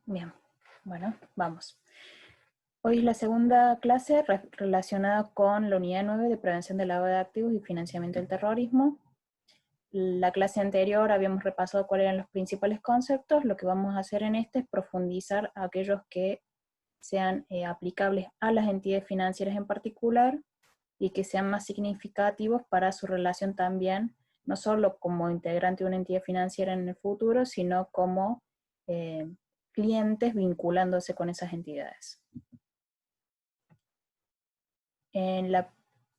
Bien, bueno, vamos. Hoy es la segunda clase relacionada con la unidad 9 de prevención del lavado de activos y financiamiento del terrorismo. La clase anterior habíamos repasado cuáles eran los principales conceptos. Lo que vamos a hacer en este es profundizar a aquellos que sean aplicables a las entidades financieras en particular y que sean más significativos para su relación también, no solo como integrante de una entidad financiera en el futuro, sino como clientes vinculándose con esas entidades. En la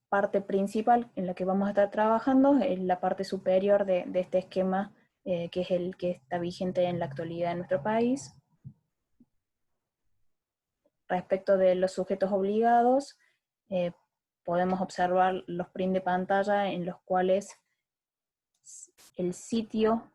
parte principal en la que vamos a estar trabajando es la parte superior de este esquema, que es el que está vigente en la actualidad en nuestro país. Respecto de los sujetos obligados, podemos observar los prints de pantalla en los cuales el sitio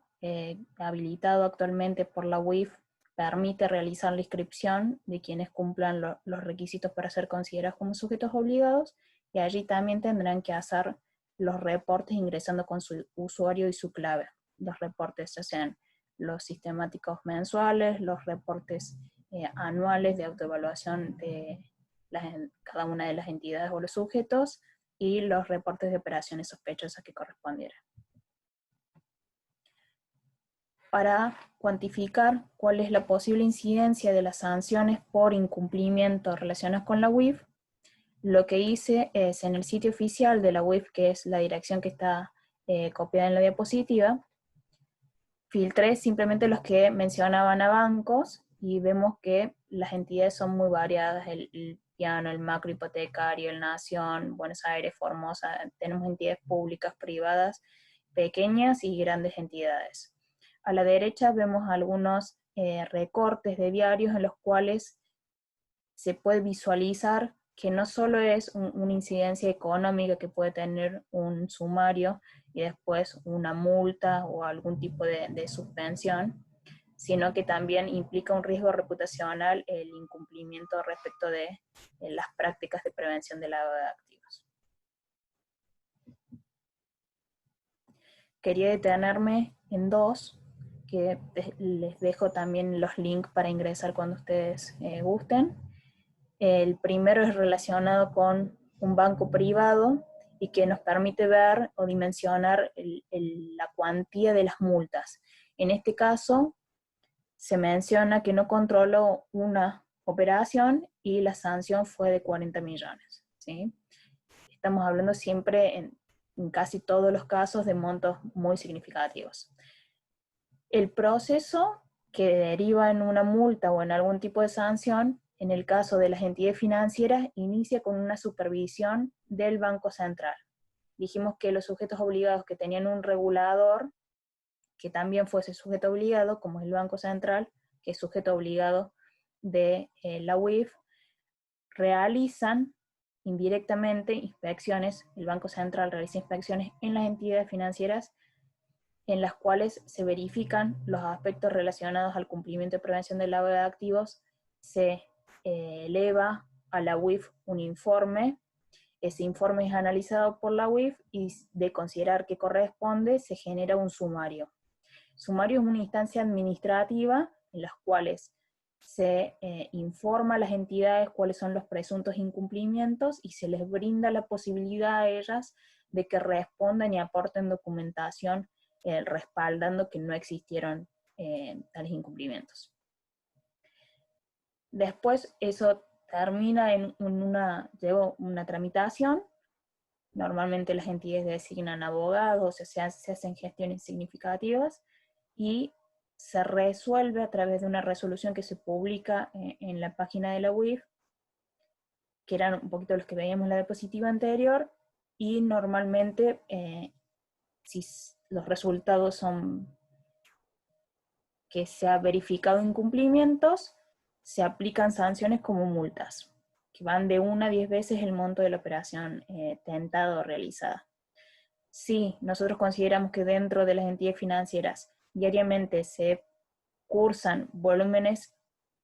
habilitado actualmente por la UIF permite realizar la inscripción de quienes cumplan los requisitos para ser considerados como sujetos obligados, y allí también tendrán que hacer los reportes ingresando con su usuario y su clave. Los reportes ya sean los sistemáticos mensuales, los reportes anuales de autoevaluación de cada una de las entidades o los sujetos, y los reportes de operaciones sospechosas que correspondieran. Para cuantificar cuál es la posible incidencia de las sanciones por incumplimiento relacionadas con la UIF, lo que hice es en el sitio oficial de la UIF, que es la dirección que está copiada en la diapositiva, filtré simplemente los que mencionaban a bancos y vemos que las entidades son muy variadas, el Piano, el Macro Hipotecario, el Nación, Buenos Aires, Formosa. Tenemos entidades públicas, privadas, pequeñas y grandes entidades. A la derecha vemos algunos recortes de diarios en los cuales se puede visualizar que no solo es una incidencia económica que puede tener un sumario y después una multa o algún tipo de suspensión, sino que también implica un riesgo reputacional el incumplimiento respecto de las prácticas de prevención del lavado de activos. Quería detenerme en dos, que les dejo también los links para ingresar cuando ustedes gusten. El primero es relacionado con un banco privado y que nos permite ver o dimensionar la cuantía de las multas. En este caso, se menciona que no controló una operación y la sanción fue de 40 millones. ¿Sí? Estamos hablando siempre en casi todos los casos de montos muy significativos. El proceso que deriva en una multa o en algún tipo de sanción, en el caso de las entidades financieras, inicia con una supervisión del Banco Central. Dijimos que los sujetos obligados que tenían un regulador que también fuese sujeto obligado, como es el Banco Central, que es sujeto obligado de la UIF, realizan indirectamente inspecciones. El Banco Central realiza inspecciones en las entidades financieras en las cuales se verifican los aspectos relacionados al cumplimiento de prevención del lavado de activos. Se eleva a la UIF un informe. Ese informe es analizado por la UIF y, de considerar que corresponde, se genera un sumario. Sumario es una instancia administrativa en las cuales se informa a las entidades cuáles son los presuntos incumplimientos y se les brinda la posibilidad a ellas de que respondan y aporten documentación respaldando que no existieron tales incumplimientos. Después eso termina en una tramitación. Normalmente las entidades designan abogados, se hacen gestiones significativas y se resuelve a través de una resolución que se publica en la página de la UIF, que eran un poquito los que veíamos en la diapositiva anterior, y normalmente si los resultados son que se ha verificado incumplimientos, se aplican sanciones como multas, que van de 1 a 10 veces el monto de la operación tentada o realizada. Si nosotros consideramos que dentro de las entidades financieras diariamente se cursan volúmenes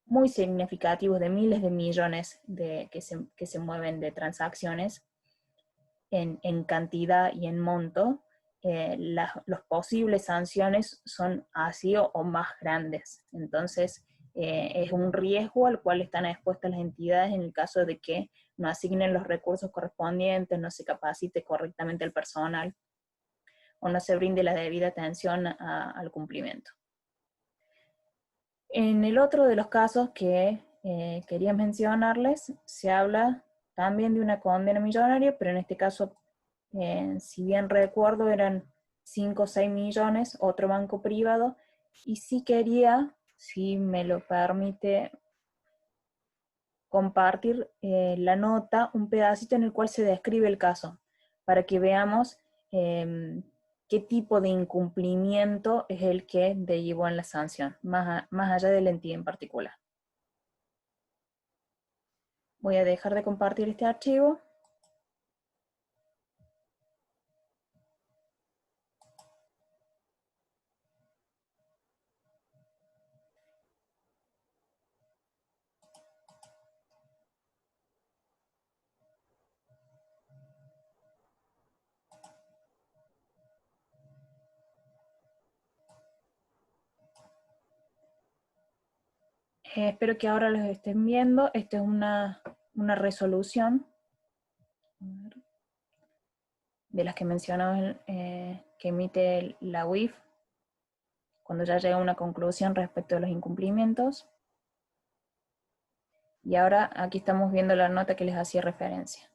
muy significativos de miles de millones que se mueven de transacciones en cantidad y en monto, los posibles sanciones son así o más grandes. Entonces, es un riesgo al cual están expuestas las entidades en el caso de que no asignen los recursos correspondientes, no se capacite correctamente el personal, o no se brinde la debida atención al cumplimiento. En el otro de los casos que quería mencionarles, se habla también de una condena millonaria, pero en este caso, si bien recuerdo, eran 5 o 6 millones, otro banco privado, y sí quería, si me lo permite, compartir la nota, un pedacito en el cual se describe el caso, para que veamos qué tipo de incumplimiento es el que derivó en la sanción, más allá de la entidad en particular. Voy a dejar de compartir este archivo. Espero que ahora los estén viendo. Esta es una resolución de las que mencionaba que emite la UIF cuando ya llega a una conclusión respecto a los incumplimientos. Y ahora aquí estamos viendo la nota que les hacía referencia.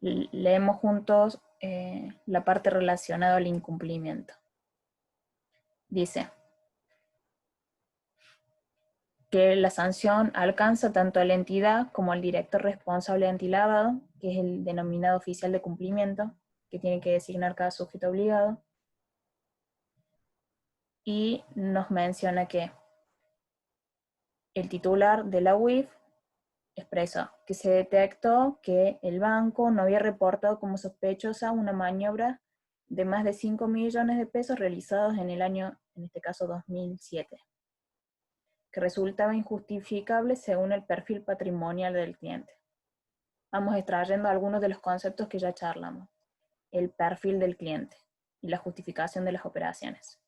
Leemos juntos la parte relacionada al incumplimiento. Dice que la sanción alcanza tanto a la entidad como al director responsable antilavado, que es el denominado oficial de cumplimiento, que tiene que designar cada sujeto obligado, y nos menciona que el titular de la UIF expresó que se detectó que el banco no había reportado como sospechosa una maniobra de más de 5 millones de pesos realizados en el año, en este caso 2007, que resultaba injustificable según el perfil patrimonial del cliente. Vamos extrayendo algunos de los conceptos que ya charlamos. El perfil del cliente y la justificación de las operaciones.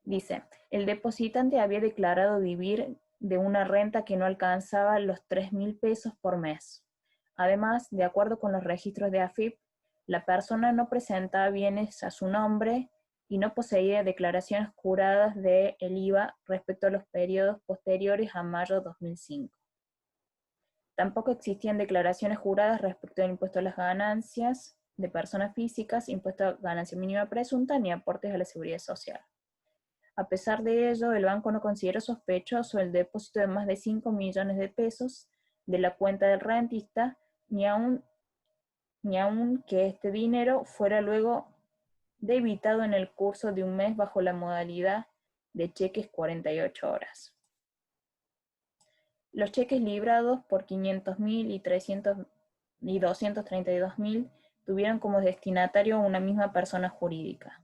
Dice, el depositante había declarado vivir de una renta que no alcanzaba los 3.000 pesos por mes. Además, de acuerdo con los registros de AFIP, la persona no presentaba bienes a su nombre y no poseía declaraciones juradas del IVA respecto a los periodos posteriores a mayo de 2005. Tampoco existían declaraciones juradas respecto al impuesto a las ganancias de personas físicas, impuesto a ganancia mínima presunta, ni aportes a la seguridad social. A pesar de ello, el banco no consideró sospechoso el depósito de más de 5 millones de pesos de la cuenta del rentista, ni aun que este dinero fuera luego debitado en el curso de un mes bajo la modalidad de cheques 48 horas. Los cheques librados por 500.000 y 232.000 tuvieron como destinatario a una misma persona jurídica.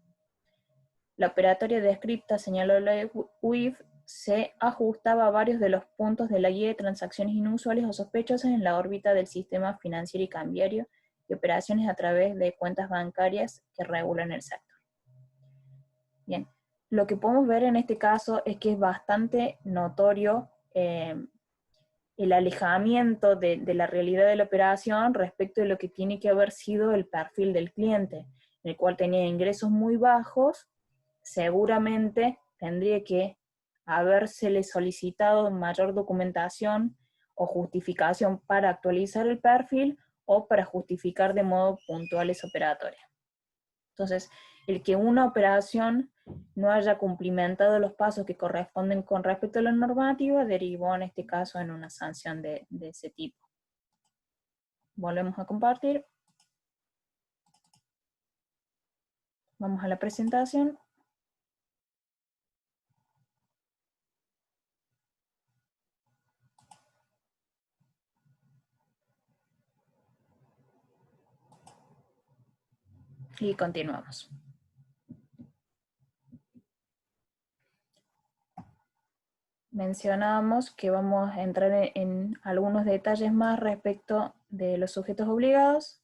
La operatoria descripta, señaló la UIF, se ajustaba a varios de los puntos de la guía de transacciones inusuales o sospechosas en la órbita del sistema financiero y cambiario y operaciones a través de cuentas bancarias que regulan el sector. Bien, lo que podemos ver en este caso es que es bastante notorio el alejamiento de la realidad de la operación respecto de lo que tiene que haber sido el perfil del cliente, en el cual tenía ingresos muy bajos. Seguramente tendría que habérsele solicitado mayor documentación o justificación para actualizar el perfil o para justificar de modo puntual esa operatoria. Entonces, el que una operación no haya cumplimentado los pasos que corresponden con respecto a la normativa derivó en este caso en una sanción de ese tipo. Volvemos a compartir. Vamos a la presentación. Y continuamos. Mencionábamos que vamos a entrar en algunos detalles más respecto de los sujetos obligados.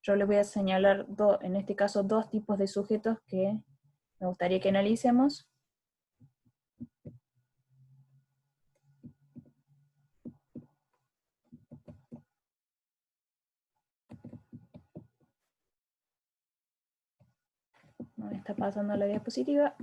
Yo les voy a señalar, en este caso, dos tipos de sujetos que me gustaría que analicemos. está pasando la diapositiva.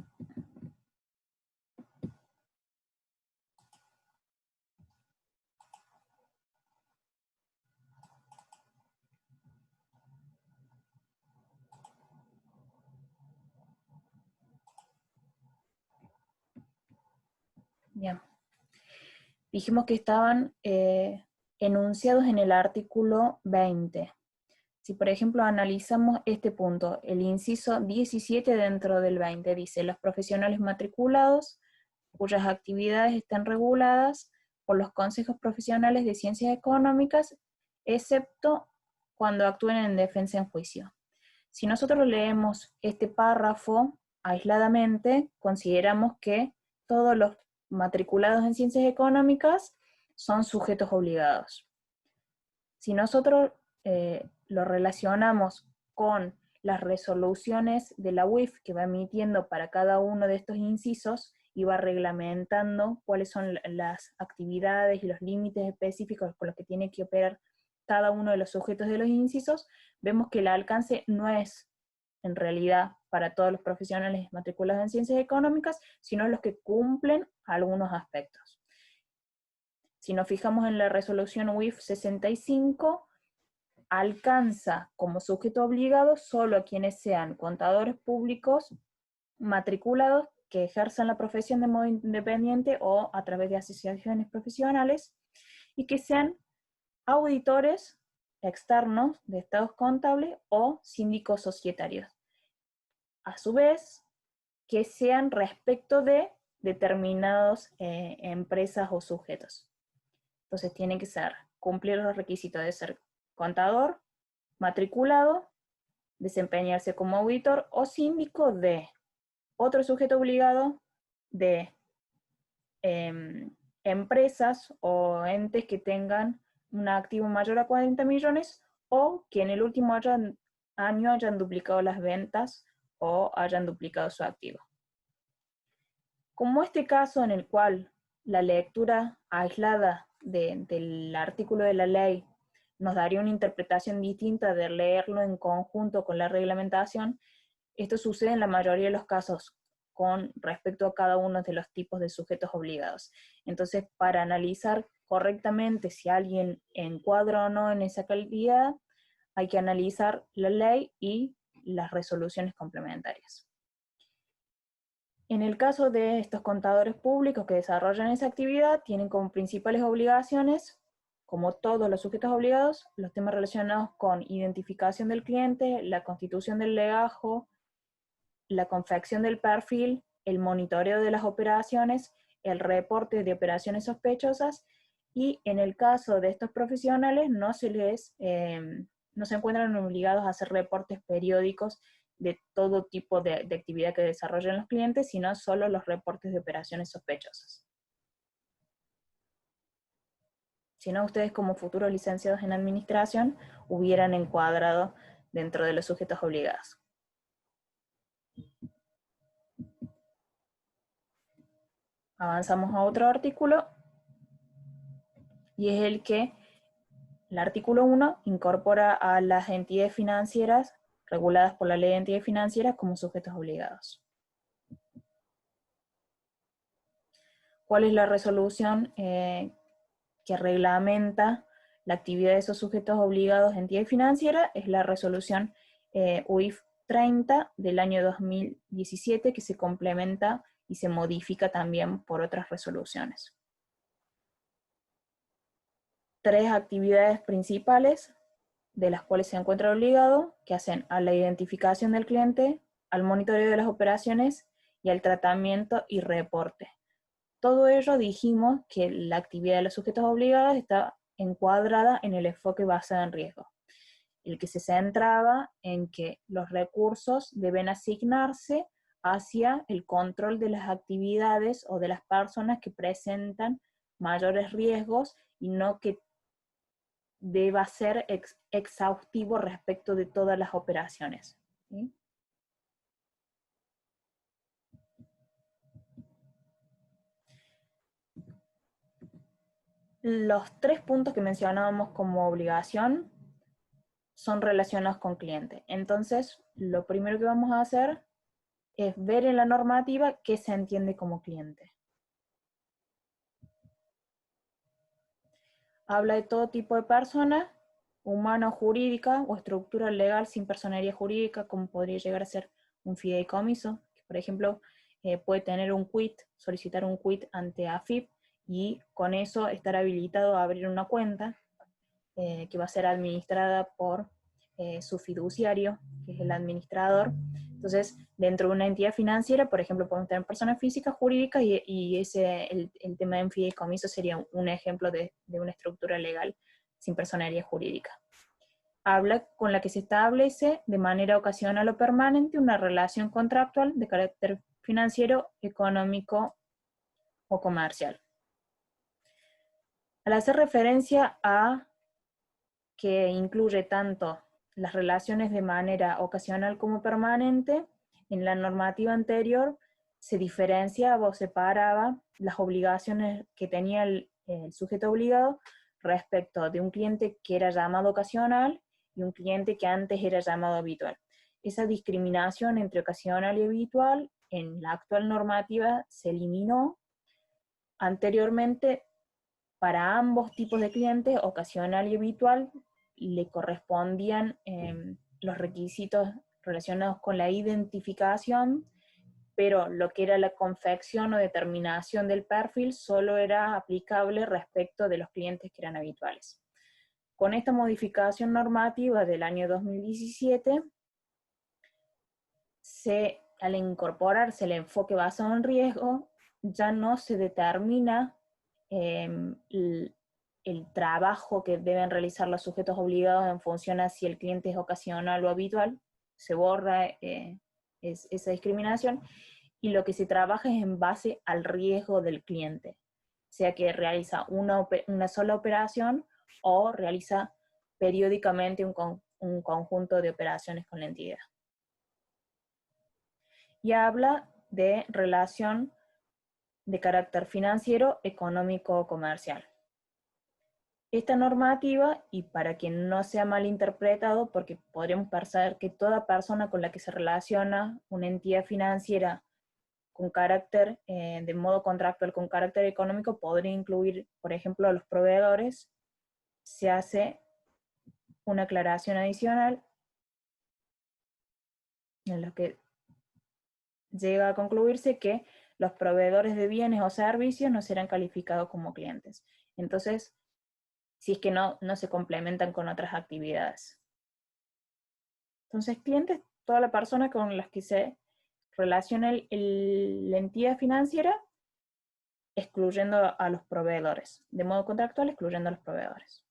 Bien. Dijimos que estaban enunciados en el artículo 20. Si por ejemplo analizamos este punto, el inciso 17 dentro del 20 dice: los profesionales matriculados cuyas actividades estén reguladas por los consejos profesionales de ciencias económicas, excepto cuando actúen en defensa en juicio. Si nosotros leemos este párrafo aisladamente, consideramos que todos los matriculados en ciencias económicas son sujetos obligados. Si nosotros lo relacionamos con las resoluciones de la UIF que va emitiendo para cada uno de estos incisos y va reglamentando cuáles son las actividades y los límites específicos con los que tiene que operar cada uno de los sujetos de los incisos, vemos que el alcance no es en realidad para todos los profesionales matriculados en ciencias económicas, sino los que cumplen algunos aspectos. Si nos fijamos en la resolución UIF 65, alcanza como sujeto obligado solo a quienes sean contadores públicos matriculados que ejerzan la profesión de modo independiente o a través de asociaciones profesionales y que sean auditores externos de estados contables o síndicos societarios. A su vez, que sean respecto de determinadas empresas o sujetos. Entonces tienen que cumplir los requisitos de ser contador, matriculado, desempeñarse como auditor o síndico de otro sujeto obligado, de empresas o entes que tengan un activo mayor a 40 millones o que en el último año hayan duplicado las ventas o hayan duplicado su activo. Como este caso en el cual la lectura aislada del artículo de la ley nos daría una interpretación distinta de leerlo en conjunto con la reglamentación, esto sucede en la mayoría de los casos con respecto a cada uno de los tipos de sujetos obligados. Entonces, para analizar correctamente si alguien encuadra o no en esa calidad, hay que analizar la ley y las resoluciones complementarias. En el caso de estos contadores públicos que desarrollan esa actividad, tienen como principales obligaciones, como todos los sujetos obligados, los temas relacionados con identificación del cliente, la constitución del legajo, la confección del perfil, el monitoreo de las operaciones, el reporte de operaciones sospechosas, y en el caso de estos profesionales no se encuentran obligados a hacer reportes periódicos de todo tipo de actividad que desarrollan los clientes, sino solo los reportes de operaciones sospechosas. Si no, ustedes como futuros licenciados en administración hubieran encuadrado dentro de los sujetos obligados. Avanzamos a otro artículo, y es el artículo 1 incorpora a las entidades financieras reguladas por la ley de entidades financieras como sujetos obligados. ¿Cuál es la resolución que reglamenta la actividad de esos sujetos obligados en entidades financieras? Es la resolución UIF 30 del año 2017, que se complementa y se modifica también por otras resoluciones. 3 actividades principales de las cuales se encuentra obligado, que hacen a la identificación del cliente, al monitoreo de las operaciones y al tratamiento y reporte. Todo ello dijimos que la actividad de los sujetos obligados está encuadrada en el enfoque basado en riesgo, el que se centraba en que los recursos deben asignarse hacia el control de las actividades o de las personas que presentan mayores riesgos y no que deba ser exhaustivo respecto de todas las operaciones. ¿Sí? Los 3 puntos que mencionábamos como obligación son relacionados con cliente. Entonces, lo primero que vamos a hacer es ver en la normativa qué se entiende como cliente. Habla de todo tipo de persona, humana o jurídica, o estructura legal sin personería jurídica, como podría llegar a ser un fideicomiso, que por ejemplo puede tener un quit, solicitar un quit ante AFIP, y con eso estar habilitado a abrir una cuenta que va a ser administrada por su fiduciario, que es el administrador. Entonces, dentro de una entidad financiera, por ejemplo, podemos tener personas físicas, jurídicas, y el tema de un fideicomiso sería un ejemplo de una estructura legal sin personería jurídica. Habla con la que se establece de manera ocasional o permanente una relación contractual de carácter financiero, económico o comercial. Al hacer referencia a que incluye tanto las relaciones de manera ocasional como permanente, en la normativa anterior se diferenciaba o separaba las obligaciones que tenía el sujeto obligado respecto de un cliente que era llamado ocasional y un cliente que antes era llamado habitual. Esa discriminación entre ocasional y habitual en la actual normativa se eliminó. Anteriormente, para ambos tipos de clientes, ocasional y habitual, le correspondían los requisitos relacionados con la identificación, pero lo que era la confección o determinación del perfil solo era aplicable respecto de los clientes que eran habituales. Con esta modificación normativa del año 2017, al incorporarse el enfoque basado en riesgo, ya no se determina el trabajo que deben realizar los sujetos obligados en función a si el cliente es ocasional o habitual. Se borra esa discriminación, y lo que se trabaja es en base al riesgo del cliente, sea que realiza una sola operación o realiza periódicamente un conjunto de operaciones con la entidad. Y habla de relación de carácter financiero, económico o comercial. Esta normativa, y para que no sea malinterpretado, porque podríamos pensar que toda persona con la que se relaciona una entidad financiera con carácter, de modo contractual con carácter económico, podría incluir, por ejemplo, a los proveedores, se hace una aclaración adicional en la que llega a concluirse que los proveedores de bienes o servicios no serán calificados como clientes. Entonces, si es que no se complementan con otras actividades. Entonces, clientes, toda la persona con las que se relaciona la entidad financiera, excluyendo a los proveedores. De modo contractual, excluyendo a los proveedores.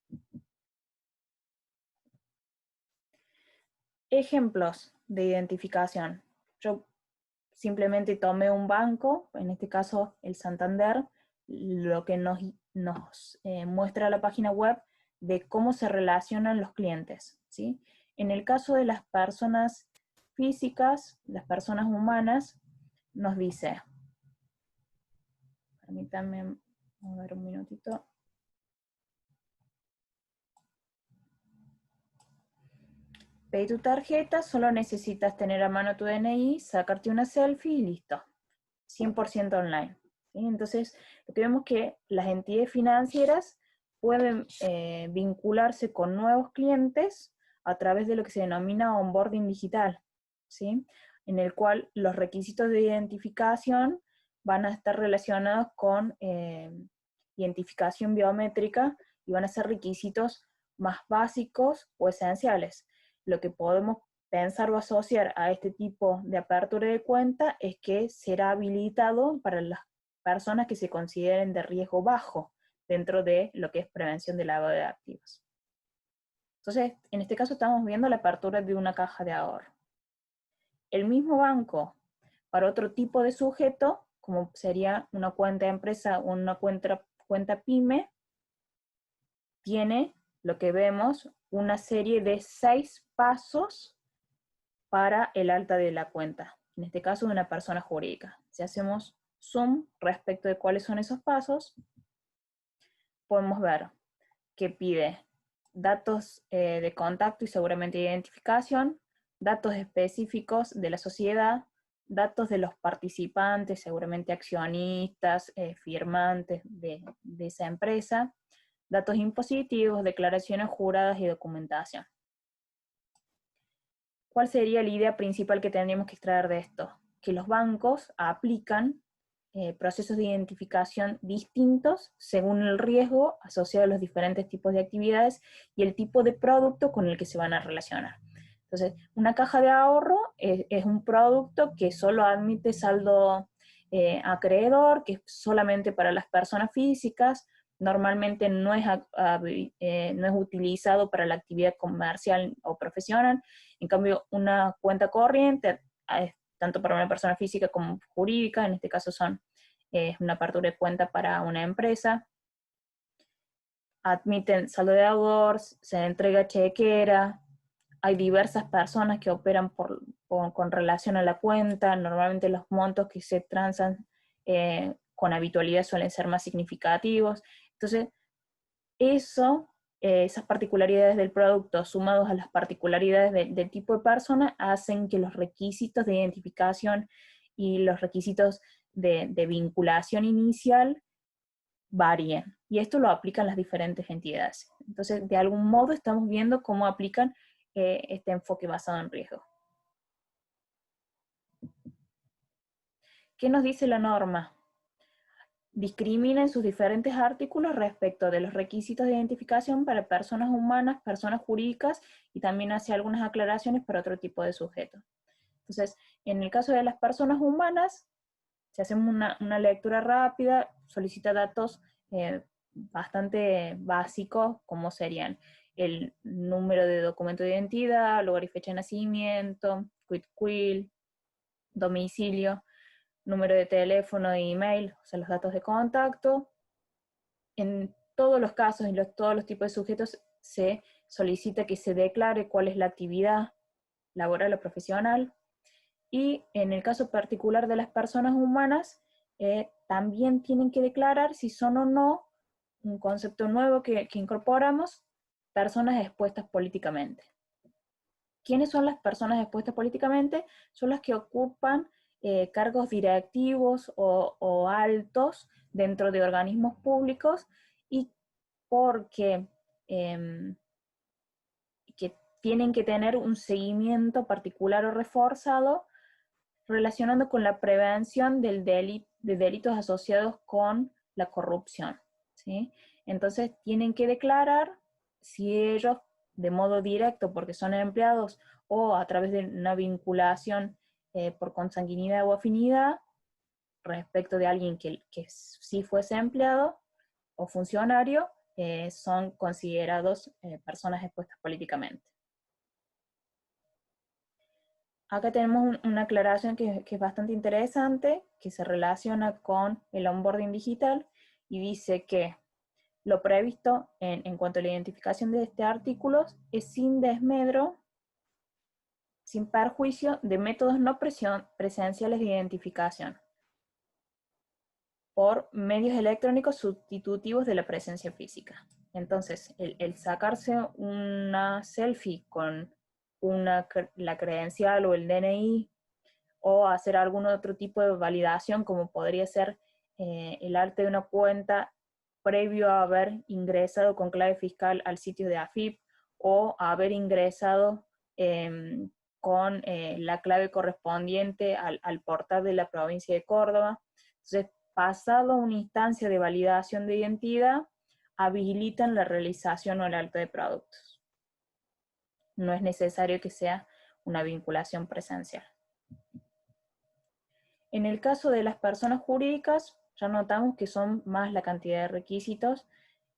Ejemplos de identificación. Yo simplemente tomé un banco, en este caso el Santander, lo que nos muestra la página web de cómo se relacionan los clientes, ¿sí? En el caso de las personas físicas, las personas humanas, nos dice, permítanme, a ver un minutito. Pedí tu tarjeta, solo necesitas tener a mano tu DNI, sacarte una selfie y listo. 100% online. ¿Sí? Entonces, lo que vemos es que las entidades financieras pueden vincularse con nuevos clientes a través de lo que se denomina onboarding digital, ¿sí? En el cual los requisitos de identificación van a estar relacionados con identificación biométrica y van a ser requisitos más básicos o esenciales. Lo que podemos pensar o asociar a este tipo de apertura de cuenta es que será habilitado para las personas que se consideren de riesgo bajo dentro de lo que es prevención de lavado de activos. Entonces, en este caso estamos viendo la apertura de una caja de ahorro. El mismo banco, para otro tipo de sujeto, como sería una cuenta de empresa o una cuenta pyme, tiene lo que vemos, una serie de 6 pasos para el alta de la cuenta, en este caso de una persona jurídica. Si hacemos zoom respecto de cuáles son esos pasos, podemos ver que pide datos de contacto y seguramente de identificación, datos específicos de la sociedad, datos de los participantes, seguramente accionistas, firmantes de esa empresa, datos impositivos, declaraciones juradas y documentación. ¿Cuál sería la idea principal que tendríamos que extraer de esto? Que los bancos aplican procesos de identificación distintos según el riesgo asociado a los diferentes tipos de actividades y el tipo de producto con el que se van a relacionar. Entonces, una caja de ahorro es un producto que solo admite saldo acreedor, que es solamente para las personas físicas, normalmente no es utilizado para la actividad comercial o profesional. En cambio, una cuenta corriente, tanto para una persona física como jurídica, en este caso es una apertura de cuenta para una empresa, admiten saldo de deudor, se entrega chequera, hay diversas personas que operan con relación a la cuenta, normalmente los montos que se transan con habitualidad suelen ser más significativos. Entonces, esas particularidades del producto sumados a las particularidades del tipo de persona hacen que los requisitos de identificación y los requisitos de vinculación inicial varíen. Y esto lo aplican las diferentes entidades. Entonces, de algún modo estamos viendo cómo aplican este enfoque basado en riesgo. ¿Qué nos dice la norma? Discrimina en sus diferentes artículos respecto de los requisitos de identificación para personas humanas, personas jurídicas, y también hace algunas aclaraciones para otro tipo de sujetos. Entonces, en el caso de las personas humanas, si hacemos una lectura rápida, solicita datos bastante básicos, como serían el número de documento de identidad, lugar y fecha de nacimiento, quid quil, domicilio, número de teléfono e email, o sea, los datos de contacto. En todos los casos y todos los tipos de sujetos se solicita que se declare cuál es la actividad laboral o profesional. Y en el caso particular de las personas humanas, también tienen que declarar si son o no, un concepto nuevo que incorporamos, personas expuestas políticamente. ¿Quiénes son las personas expuestas políticamente? Son las que ocupan cargos directivos o altos dentro de organismos públicos y porque que tienen que tener un seguimiento particular o reforzado relacionando con la prevención de delitos asociados con la corrupción, ¿sí? Entonces tienen que declarar si ellos, de modo directo, porque son empleados, o a través de una vinculación por consanguinidad o afinidad, respecto de alguien que sí fuese empleado o funcionario, son considerados personas expuestas políticamente. Acá tenemos una aclaración que es bastante interesante, que se relaciona con el onboarding digital y dice que lo previsto en cuanto a la identificación de este artículo es sin desmedro, sin perjuicio de métodos no presenciales de identificación por medios electrónicos sustitutivos de la presencia física. Entonces, el sacarse una selfie con la credencial o el DNI o hacer algún otro tipo de validación, como podría ser el arte de una cuenta previo a haber ingresado con clave fiscal al sitio de AFIP o haber ingresado con la clave correspondiente al portal de la provincia de Córdoba. Entonces, pasado una instancia de validación de identidad, habilitan la realización o el alta de productos. No es necesario que sea una vinculación presencial. En el caso de las personas jurídicas, ya notamos que son más la cantidad de requisitos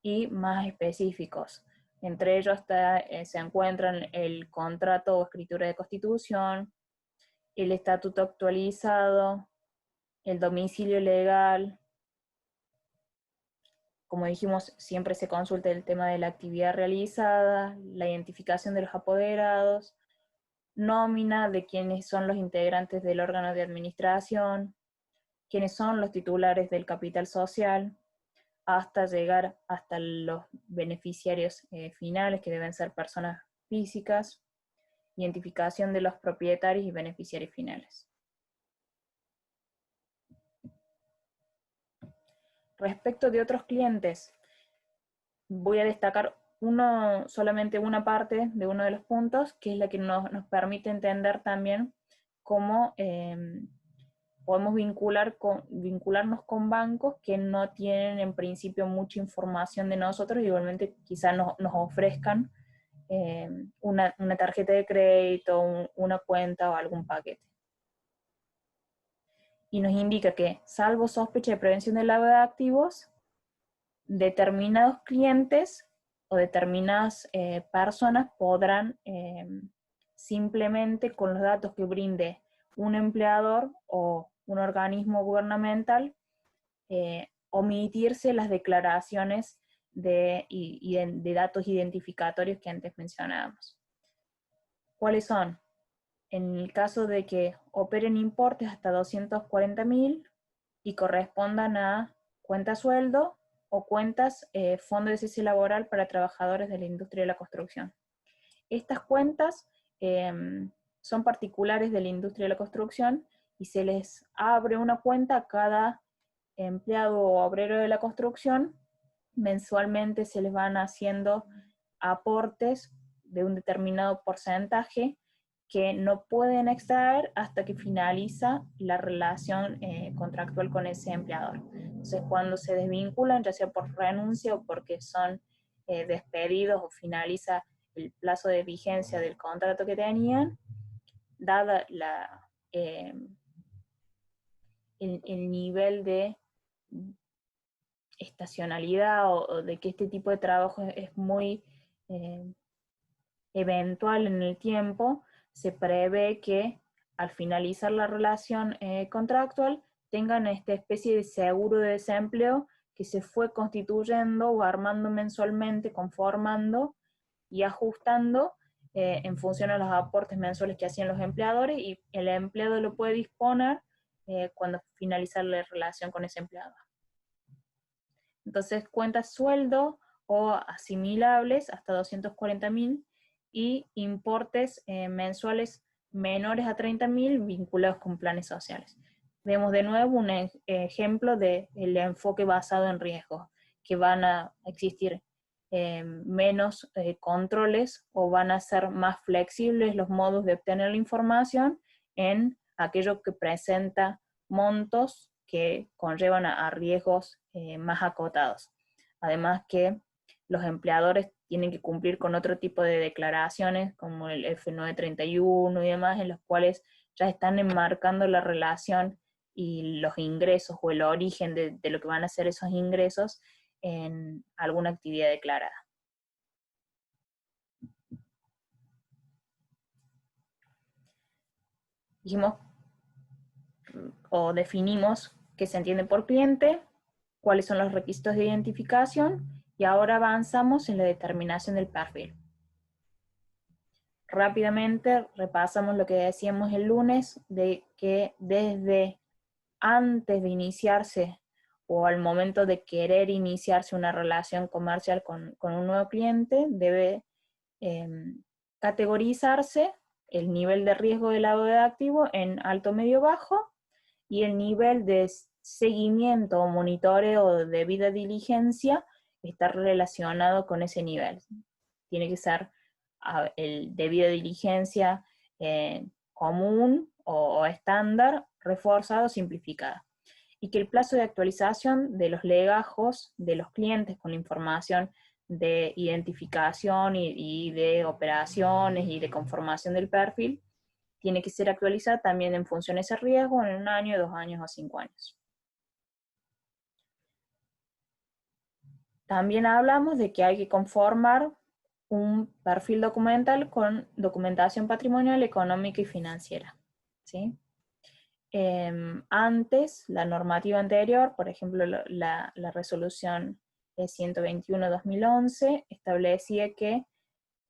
y más específicos. Entre ellos se encuentran el contrato o escritura de constitución, el estatuto actualizado, el domicilio legal. Como dijimos, siempre se consulta el tema de la actividad realizada, la identificación de los apoderados, nómina de quiénes son los integrantes del órgano de administración, quiénes son los titulares del capital social, hasta llegar hasta los beneficiarios finales, que deben ser personas físicas, identificación de los propietarios y beneficiarios finales. Respecto de otros clientes, voy a destacar solamente una parte de uno de los puntos, que es la que nos permite entender también cómo podemos vincularnos con bancos que no tienen en principio mucha información de nosotros, igualmente quizás nos ofrezcan una tarjeta de crédito, una cuenta o algún paquete. Y nos indica que, salvo sospecha de prevención del lavado de activos, determinados clientes o determinadas personas podrán simplemente con los datos que brinde un empleador o un organismo gubernamental omitirse las declaraciones de datos identificatorios que antes mencionábamos. ¿Cuáles son? En el caso de que operen importes hasta 240.000 y correspondan a cuenta sueldo o cuentas fondo de cese laboral para trabajadores de la industria de la construcción. Estas cuentas son particulares de la industria de la construcción y se les abre una cuenta a cada empleado o obrero de la construcción. Mensualmente se les van haciendo aportes de un determinado porcentaje que no pueden extraer hasta que finaliza la relación contractual con ese empleador. Entonces, cuando se desvinculan, ya sea por renuncia o porque son despedidos o finaliza el plazo de vigencia del contrato que tenían, dada el nivel de estacionalidad o de que este tipo de trabajo es muy eventual en el tiempo, se prevé que al finalizar la relación contractual tengan esta especie de seguro de desempleo que se fue constituyendo o armando mensualmente, conformando y ajustando en función a los aportes mensuales que hacían los empleadores, y el empleado lo puede disponer cuando finaliza la relación con ese empleado. Entonces, cuentas sueldo o asimilables hasta 240.000 y importes mensuales menores a 30.000 vinculados con planes sociales. Vemos de nuevo un ejemplo del enfoque basado en riesgos, que van a existir menos controles o van a ser más flexibles los modos de obtener la información en aquello que presenta montos que conllevan a riesgos más acotados. Además que los empleadores tienen que cumplir con otro tipo de declaraciones, como el F931 y demás, en los cuales ya están enmarcando la relación y los ingresos o el origen de lo que van a ser esos ingresos en alguna actividad declarada. Dijimos o definimos qué se entiende por cliente, cuáles son los requisitos de identificación, y ahora avanzamos en la determinación del perfil. Rápidamente repasamos lo que decíamos el lunes, de que desde antes de iniciarse o al momento de querer iniciarse una relación comercial con un nuevo cliente, debe categorizarse el nivel de riesgo del lavado de activos en alto, medio, bajo, y el nivel de seguimiento o monitoreo o debida diligencia está relacionado con ese nivel. Tiene que ser el debida diligencia común o estándar, reforzado, simplificada. Y que el plazo de actualización de los legajos de los clientes con la información de identificación y de operaciones y de conformación del perfil tiene que ser actualizada también en función de ese riesgo en 1 año, 2 años o 5 años. También hablamos de que hay que conformar un perfil documental con documentación patrimonial, económica y financiera, ¿sí? Antes, la normativa anterior, por ejemplo, la resolución 121-2011, establecía que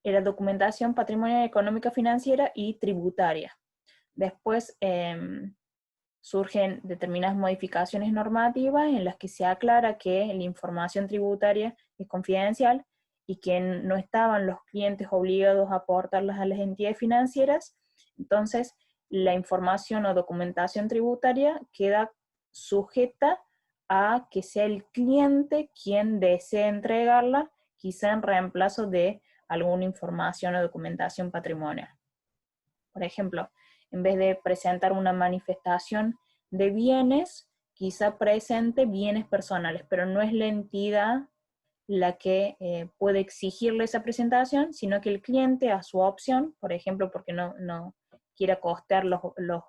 era documentación patrimonial, económica, financiera y tributaria. Después surgen determinadas modificaciones normativas en las que se aclara que la información tributaria es confidencial y que no estaban los clientes obligados a aportarlas a las entidades financieras. Entonces, la información o documentación tributaria queda sujeta a que sea el cliente quien desee entregarla, quizá en reemplazo de alguna información o documentación patrimonial. Por ejemplo, en vez de presentar una manifestación de bienes, quizá presente bienes personales, pero no es la entidad la que puede exigirle esa presentación, sino que el cliente a su opción, por ejemplo, porque no quiera costear los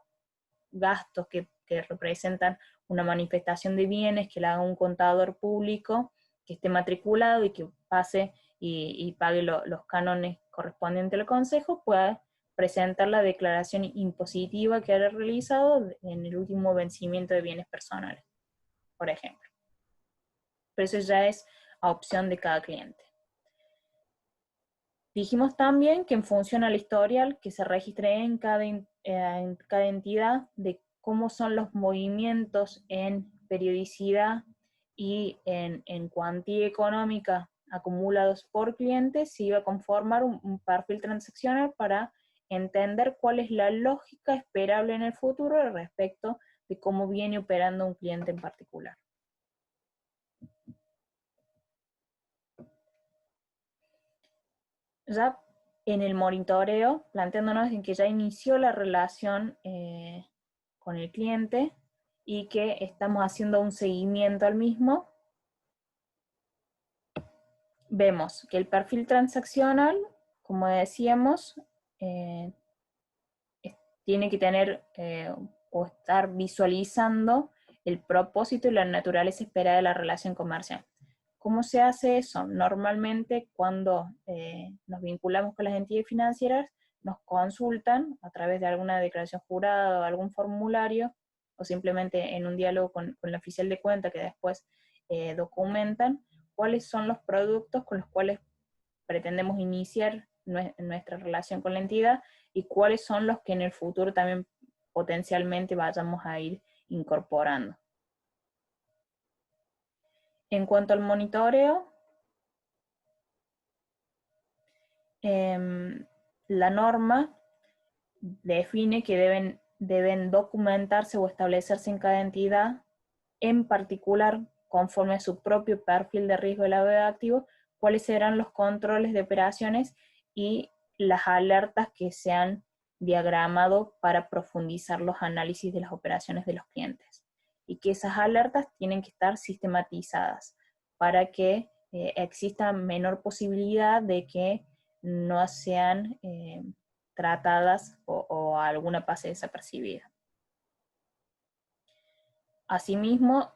gastos que representan una manifestación de bienes, que la haga un contador público, que esté matriculado y que pase y pague los cánones correspondientes al consejo, pueda presentar la declaración impositiva que haya realizado en el último vencimiento de bienes personales, por ejemplo. Pero eso ya es a opción de cada cliente. Dijimos también que en función al historial que se registre en cada entidad de cómo son los movimientos en periodicidad y en cuantía económica acumulados por clientes, se iba a conformar un perfil transaccional para entender cuál es la lógica esperable en el futuro respecto de cómo viene operando un cliente en particular. Ya en el monitoreo, planteándonos en que ya inició la relación con el cliente y que estamos haciendo un seguimiento al mismo, vemos que el perfil transaccional, como decíamos, tiene que tener o estar visualizando el propósito y la naturaleza esperada de la relación comercial. ¿Cómo se hace eso? Normalmente cuando nos vinculamos con las entidades financieras, nos consultan a través de alguna declaración jurada o algún formulario, o simplemente en un diálogo con el oficial de cuenta que después documentan cuáles son los productos con los cuales pretendemos iniciar nuestra relación con la entidad y cuáles son los que en el futuro también potencialmente vayamos a ir incorporando. En cuanto al monitoreo, la norma define que deben documentarse o establecerse en cada entidad, en particular conforme a su propio perfil de riesgo de lavado de activos, cuáles serán los controles de operaciones y las alertas que se han diagramado para profundizar los análisis de las operaciones de los clientes. Y que esas alertas tienen que estar sistematizadas para que exista menor posibilidad de que no sean tratadas o alguna pase desapercibida. Asimismo,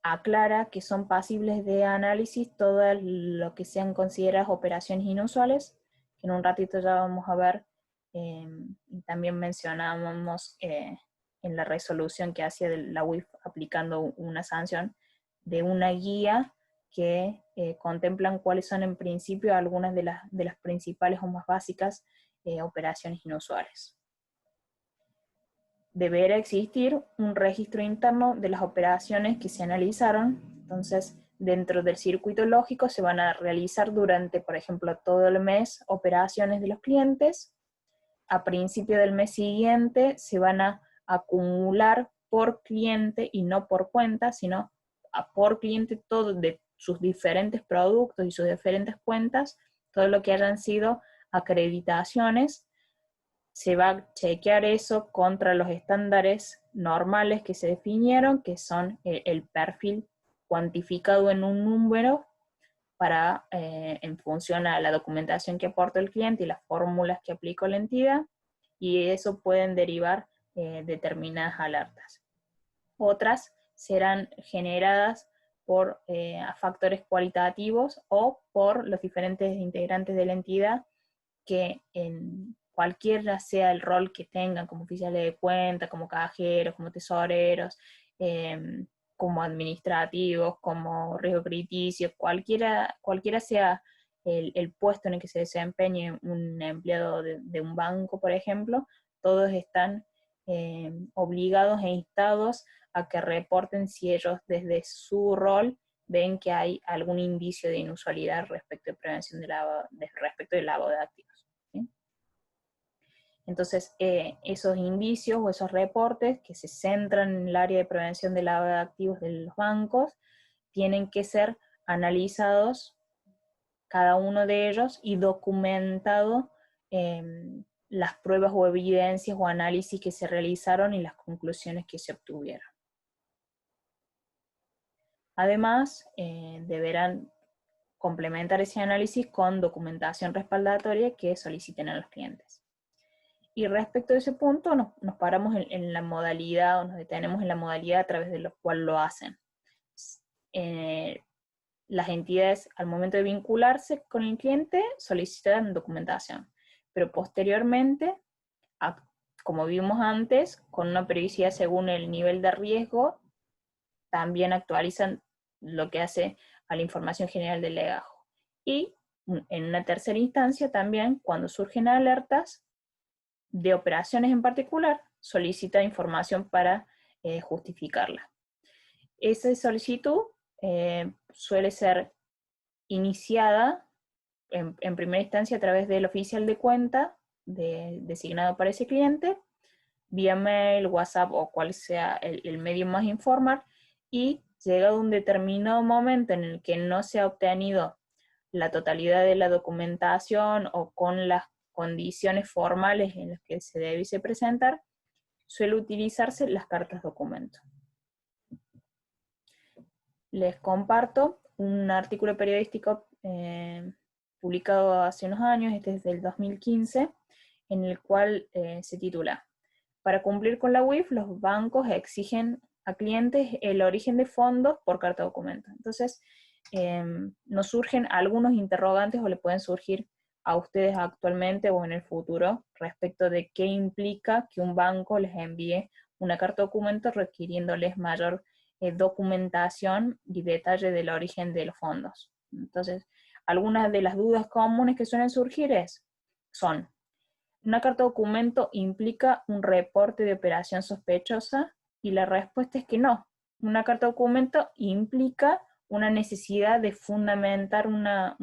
aclara que son pasibles de análisis todo lo que sean consideradas operaciones inusuales, que en un ratito ya vamos a ver, y también mencionábamos en la resolución que hacía de la UIF aplicando una sanción, de una guía que contemplan cuáles son en principio algunas de las principales o más básicas operaciones inusuales. Deberá existir un registro interno de las operaciones que se analizaron. Entonces, dentro del circuito lógico se van a realizar durante, por ejemplo, todo el mes operaciones de los clientes. A principio del mes siguiente se van a acumular por cliente y no por cuenta, sino por cliente todo de sus diferentes productos y sus diferentes cuentas, todo lo que hayan sido acreditaciones. Se va a chequear eso contra los estándares normales que se definieron, que son el perfil cuantificado en un número para, en función a la documentación que aporta el cliente y las fórmulas que aplicó la entidad, y eso pueden derivar determinadas alertas. Otras serán generadas por factores cualitativos o por los diferentes integrantes de la entidad que en cualquiera sea el rol que tengan, como oficiales de cuenta, como cajeros, como tesoreros, como administrativos, como riesgo crediticio, cualquiera sea el puesto en el que se desempeñe un empleado de un banco, por ejemplo, todos están obligados e instados a que reporten si ellos desde su rol ven que hay algún indicio de inusualidad respecto de prevención respecto del lavado de activos. ¿Sí? Entonces, esos indicios o esos reportes que se centran en el área de prevención del lavado de activos de los bancos, tienen que ser analizados cada uno de ellos y documentado las pruebas o evidencias o análisis que se realizaron y las conclusiones que se obtuvieron. Además, deberán complementar ese análisis con documentación respaldatoria que soliciten a los clientes. Y respecto a ese punto, nos paramos en la modalidad, o nos detenemos en la modalidad a través de la cual lo hacen. Las entidades, al momento de vincularse con el cliente, solicitan documentación, pero posteriormente, como vimos antes, con una periodicidad según el nivel de riesgo, también actualizan lo que hace a la información general del legajo. Y en una tercera instancia también, cuando surgen alertas de operaciones en particular, solicita información para justificarla. Esa solicitud suele ser iniciada en primera instancia a través del oficial de cuenta designado para ese cliente, vía mail, WhatsApp o cual sea el medio más informal, y llegado un determinado momento en el que no se ha obtenido la totalidad de la documentación o con las condiciones formales en las que se debiese presentar, suele utilizarse las cartas documento. Les comparto un artículo periodístico publicado hace unos años, este es del 2015, en el cual se titula: para cumplir con la UIF, los bancos exigen a clientes el origen de fondos por carta documento. Entonces, nos surgen algunos interrogantes o le pueden surgir a ustedes actualmente o en el futuro respecto de qué implica que un banco les envíe una carta documento requiriéndoles mayor documentación y detalle del origen de los fondos. Entonces, algunas de las dudas comunes que suelen surgir son: ¿una carta documento implica un reporte de operación sospechosa? Y la respuesta es que no. Una carta documento implica una necesidad de fundamentar una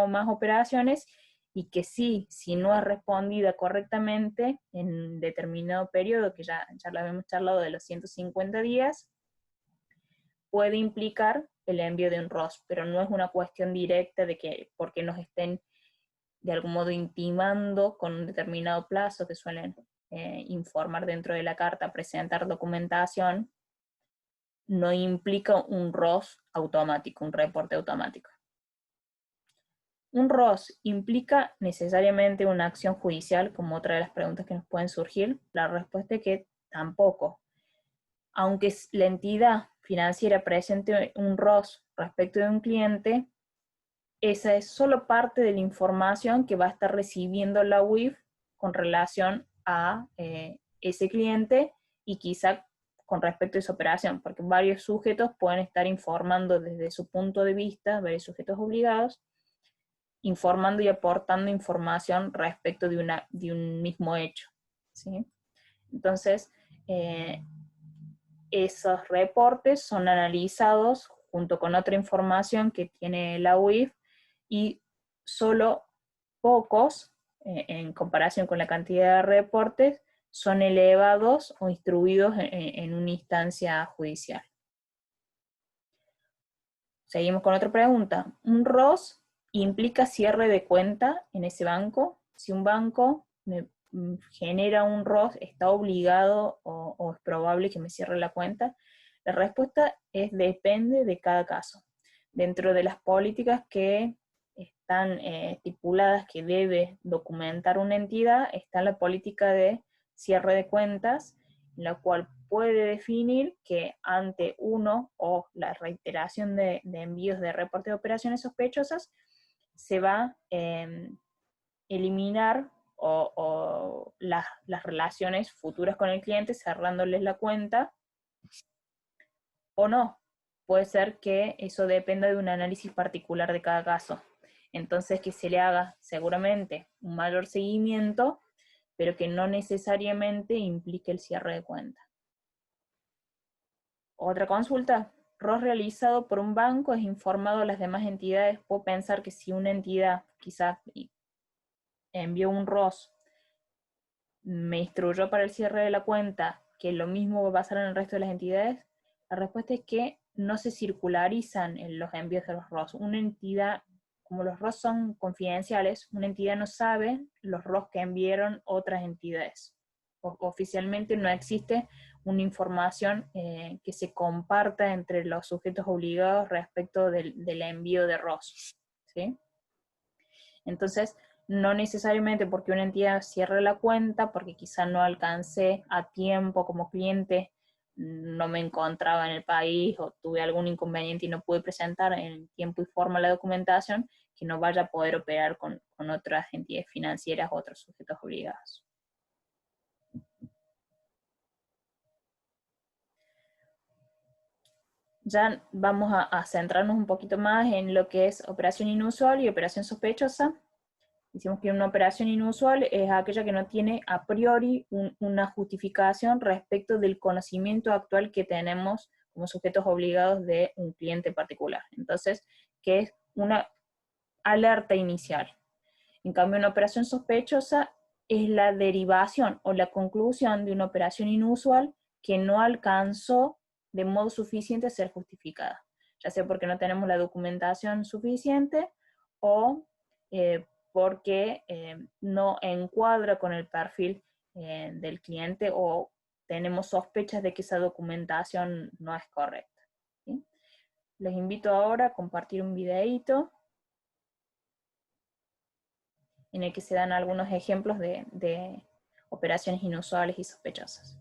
o más operaciones, y que sí, si no es respondida correctamente en determinado periodo, que ya lo habíamos charlado de los 150 días, puede implicar el envío de un ROS, pero no es una cuestión directa de que porque nos estén de algún modo intimando con un determinado plazo que suelen informar dentro de la carta, presentar documentación, no implica un ROS automático, un reporte automático. ¿Un ROS implica necesariamente una acción judicial, como otra de las preguntas que nos pueden surgir? La respuesta es que tampoco. Aunque la entidad financiera presente un ROS respecto de un cliente, esa es solo parte de la información que va a estar recibiendo la UIF con relación a ese cliente y quizá con respecto a esa operación, porque varios sujetos pueden estar informando desde su punto de vista, varios sujetos obligados, informando y aportando información respecto de un mismo hecho, ¿sí? Entonces, esos reportes son analizados junto con otra información que tiene la UIF, y solo pocos, en comparación con la cantidad de reportes, son elevados o instruidos en una instancia judicial. Seguimos con otra pregunta. ¿Un ROS implica cierre de cuenta en ese banco? Si un banco me genera un ROS, ¿está obligado o es probable que me cierre la cuenta? La respuesta es depende de cada caso. Dentro de las políticas que están estipuladas que debe documentar una entidad, está la política de cierre de cuentas, en la cual puede definir que ante uno o la reiteración de envíos de reporte de operaciones sospechosas, se va a eliminar las relaciones futuras con el cliente, cerrándoles la cuenta, o no. Puede ser que eso dependa de un análisis particular de cada caso. Entonces, que se le haga seguramente un mayor seguimiento, pero que no necesariamente implique el cierre de cuenta. Otra consulta: ROS realizado por un banco es informado a las demás entidades. Puedo pensar que si una entidad quizás envió un ROS ¿me instruyó para el cierre de la cuenta que lo mismo va a pasar en el resto de las entidades? La respuesta es que no se circularizan en los envíos de los ROS. Una entidad, como los ROS son confidenciales, una entidad no sabe los ROS que enviaron otras entidades. Oficialmente no existe una información que se comparta entre los sujetos obligados respecto del envío de ROS, ¿sí? Entonces, no necesariamente porque una entidad cierre la cuenta, porque quizá no alcancé a tiempo como cliente, no me encontraba en el país o tuve algún inconveniente y no pude presentar en tiempo y forma la documentación, que no vaya a poder operar con otras entidades financieras o otros sujetos obligados. Ya vamos a centrarnos un poquito más en lo que es operación inusual y operación sospechosa. Decimos que una operación inusual es aquella que no tiene a priori una justificación respecto del conocimiento actual que tenemos como sujetos obligados de un cliente particular. Entonces, que es una alerta inicial. En cambio, una operación sospechosa es la derivación o la conclusión de una operación inusual que no alcanzó de modo suficiente a ser justificada, ya sea porque no tenemos la documentación suficiente o porque no encuadra con el perfil del cliente o tenemos sospechas de que esa documentación no es correcta, ¿sí? Les invito ahora a compartir un videíto en el que se dan algunos ejemplos de operaciones inusuales y sospechosas.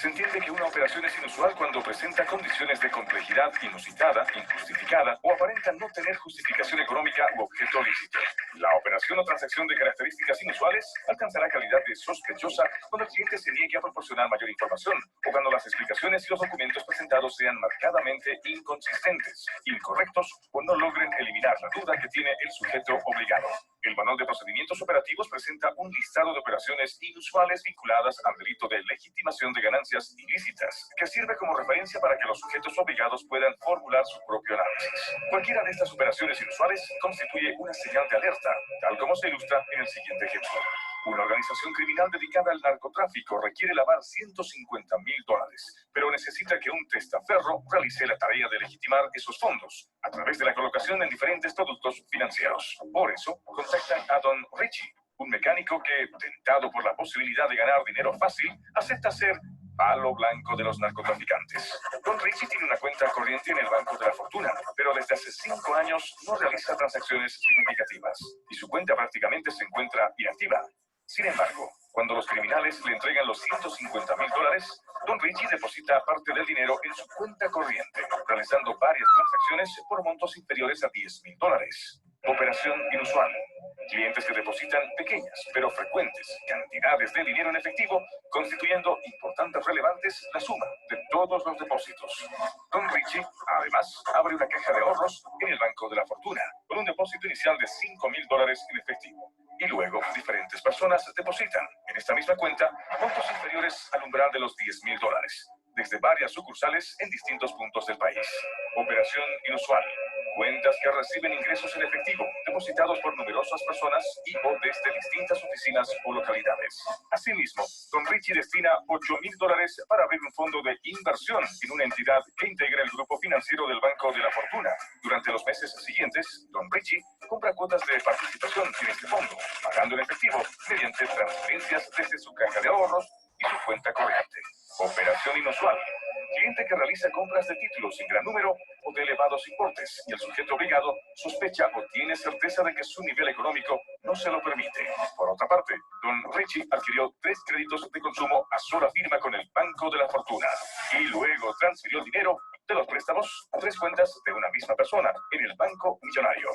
Se entiende que una operación es inusual cuando presenta condiciones de complejidad inusitada, injustificada o aparenta no tener justificación económica u objeto lícito. La operación o transacción de características inusuales alcanzará calidad de sospechosa cuando el cliente se niegue a proporcionar mayor información o cuando las explicaciones y los documentos presentados sean marcadamente inconsistentes, incorrectos o no logren eliminar la duda que tiene el sujeto obligado. El Manual de Procedimientos Operativos presenta un listado de operaciones inusuales vinculadas al delito de legitimación de ganancias ilícitas, que sirve como referencia para que los sujetos obligados puedan formular su propio análisis. Cualquiera de estas operaciones inusuales constituye una señal de alerta, tal como se ilustra en el siguiente ejemplo. Una organización criminal dedicada al narcotráfico requiere lavar $150,000, pero necesita que un testaferro realice la tarea de legitimar esos fondos a través de la colocación en diferentes productos financieros. Por eso, contactan a Don Richie, un mecánico que, tentado por la posibilidad de ganar dinero fácil, acepta ser palo blanco de los narcotraficantes. Don Richie tiene una cuenta corriente en el Banco de la Fortuna, pero desde hace 5 años no realiza transacciones significativas y su cuenta prácticamente se encuentra inactiva. Sin embargo, cuando los criminales le entregan los $150,000, Don Richie deposita parte del dinero en su cuenta corriente, realizando varias transacciones por montos inferiores a $10,000. Operación inusual. Clientes que depositan pequeñas pero frecuentes cantidades de dinero en efectivo, constituyendo importantes relevantes la suma de todos los depósitos. Don Richie, además, abre una caja de ahorros en el Banco de la Fortuna, con un depósito inicial de $5,000 en efectivo. Y luego, diferentes personas depositan en esta misma cuenta montos inferiores al umbral de los $10,000, desde varias sucursales en distintos puntos del país. Operación inusual. Cuentas que reciben ingresos en efectivo, depositados por numerosas personas y o desde distintas oficinas o localidades. Asimismo, Don Richie destina $8,000 para abrir un fondo de inversión en una entidad que integra el grupo financiero del Banco de la Fortuna. Durante los meses siguientes, Don Richie compra cuotas de participación en este fondo, pagando en efectivo mediante transferencias desde su caja de ahorros y su cuenta corriente. Operación inusual. Cliente que realiza compras de títulos en gran número o de elevados importes y el sujeto obligado sospecha o tiene certeza de que su nivel económico no se lo permite. Por otra parte, Don Richie adquirió 3 créditos de consumo a sola firma con el Banco de la Fortuna y luego transfirió el dinero de los préstamos a 3 cuentas de una misma persona en el Banco Millonario.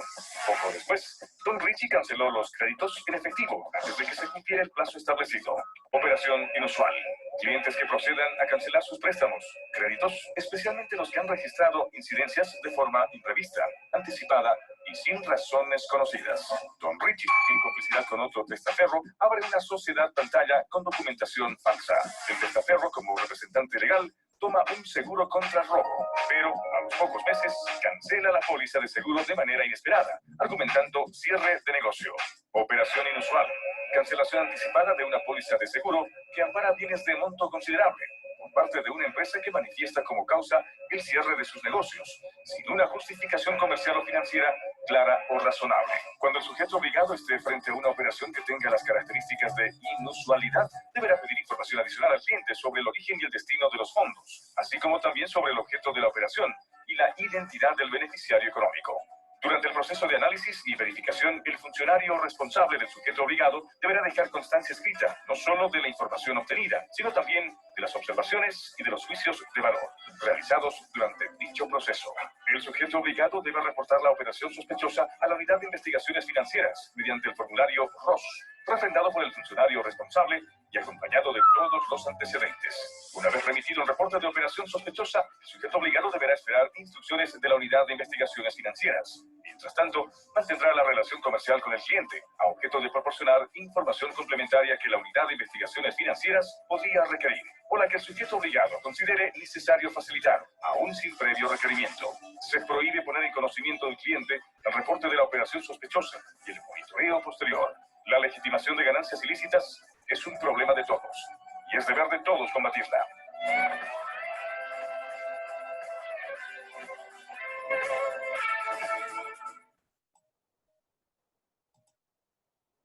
Poco después, Don Richie canceló los créditos en efectivo antes de que se cumpliera el plazo establecido. Operación inusual. Clientes que procedan a cancelar sus préstamos, créditos, especialmente los que han registrado incidencias de forma imprevista, anticipada y sin razones conocidas. Don Richie, en complicidad con otro testaferro, abre una sociedad pantalla con documentación falsa. El testaferro, como representante legal, toma un seguro contra robo, pero a los pocos meses cancela la póliza de seguro de manera inesperada, argumentando cierre de negocio. Operación inusual. Cancelación anticipada de una póliza de seguro que ampara bienes de monto considerable por parte de una empresa que manifiesta como causa el cierre de sus negocios, sin una justificación comercial o financiera clara o razonable. Cuando el sujeto obligado esté frente a una operación que tenga las características de inusualidad, deberá pedir información adicional al cliente sobre el origen y el destino de los fondos, así como también sobre el objeto de la operación y la identidad del beneficiario económico. Durante el proceso de análisis y verificación, el funcionario responsable del sujeto obligado deberá dejar constancia escrita, no solo de la información obtenida, sino también de las observaciones y de los juicios de valor realizados durante dicho proceso. El sujeto obligado debe reportar la operación sospechosa a la Unidad de Investigaciones Financieras mediante el formulario ROS, refrendado por el funcionario responsable y acompañado de todos los antecedentes. Una vez remitido el reporte de operación sospechosa, el sujeto obligado deberá esperar instrucciones de la Unidad de Investigaciones Financieras. Mientras tanto, mantendrá la relación comercial con el cliente, a objeto de proporcionar información complementaria que la Unidad de Investigaciones Financieras podría requerir, o la que el sujeto obligado considere necesario facilitar, aún sin previo requerimiento. Se prohíbe poner en conocimiento del cliente el reporte de la operación sospechosa y el monitoreo posterior. La legitimación de ganancias ilícitas es un problema de todos, y es deber de todos combatirla.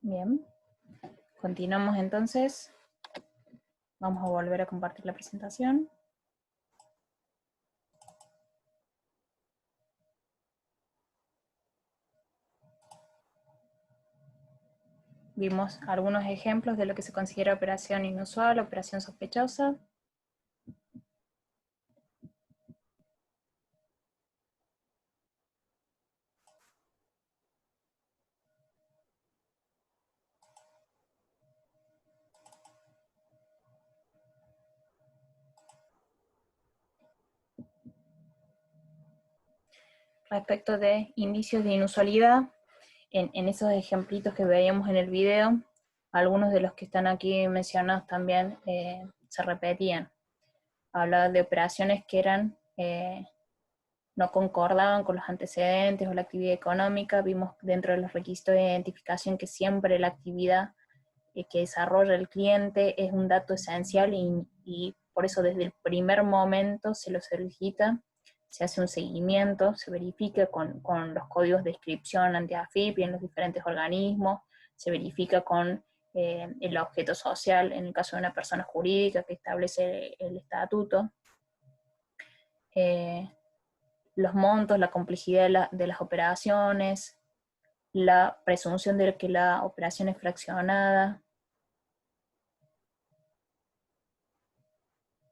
Bien, continuamos entonces. Vamos a volver a compartir la presentación. Vimos algunos ejemplos de lo que se considera operación inusual, operación sospechosa. Respecto de indicios de inusualidad, en esos ejemplitos que veíamos en el video, algunos de los que están aquí mencionados también se repetían. Hablaba de operaciones que eran, no concordaban con los antecedentes o la actividad económica. Vimos dentro de los requisitos de identificación que siempre la actividad que desarrolla el cliente es un dato esencial y por eso desde el primer momento se lo solicita, se hace un seguimiento, se verifica con los códigos de inscripción ante AFIP y en los diferentes organismos, se verifica con el objeto social, en el caso de una persona jurídica que establece el estatuto, los montos, la complejidad de las operaciones, la presunción de que la operación es fraccionada,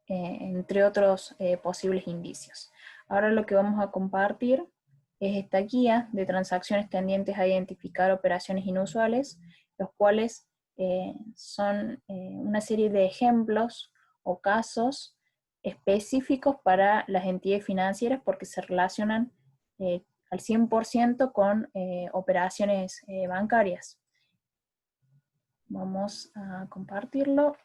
entre otros posibles indicios. Ahora lo que vamos a compartir es esta guía de transacciones tendientes a identificar operaciones inusuales, los cuales son una serie de ejemplos o casos específicos para las entidades financieras porque se relacionan al 100% con operaciones bancarias. Vamos a compartirlo.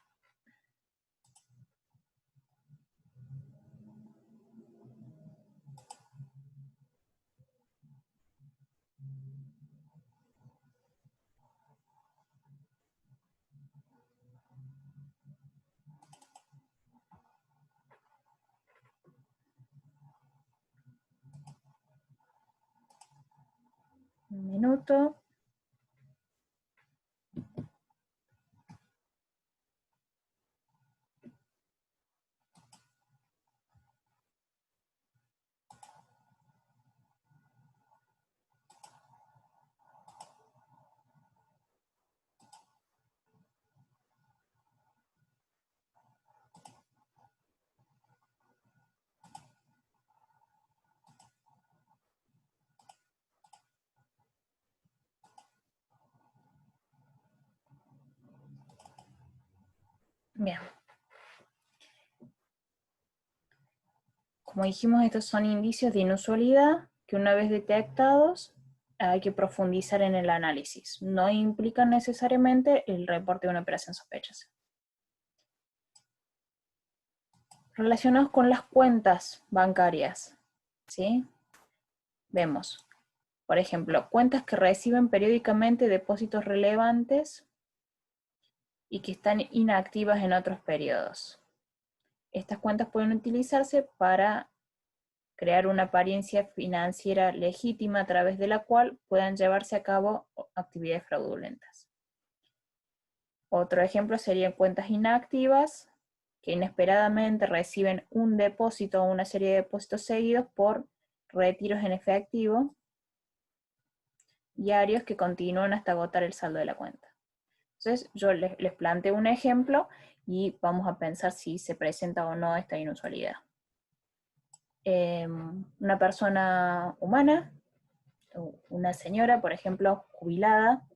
Un minuto. Bien. Como dijimos, estos son indicios de inusualidad que una vez detectados hay que profundizar en el análisis. No implican necesariamente el reporte de una operación sospechosa. Relacionados con las cuentas bancarias, ¿sí? Vemos, por ejemplo, cuentas que reciben periódicamente depósitos relevantes y que están inactivas en otros periodos. Estas cuentas pueden utilizarse para crear una apariencia financiera legítima a través de la cual puedan llevarse a cabo actividades fraudulentas. Otro ejemplo serían cuentas inactivas que inesperadamente reciben un depósito o una serie de depósitos seguidos por retiros en efectivo diarios que continúan hasta agotar el saldo de la cuenta. Entonces yo les planteo un ejemplo y vamos a pensar si se presenta o no esta inusualidad. Una persona humana, una señora, por ejemplo, jubilada,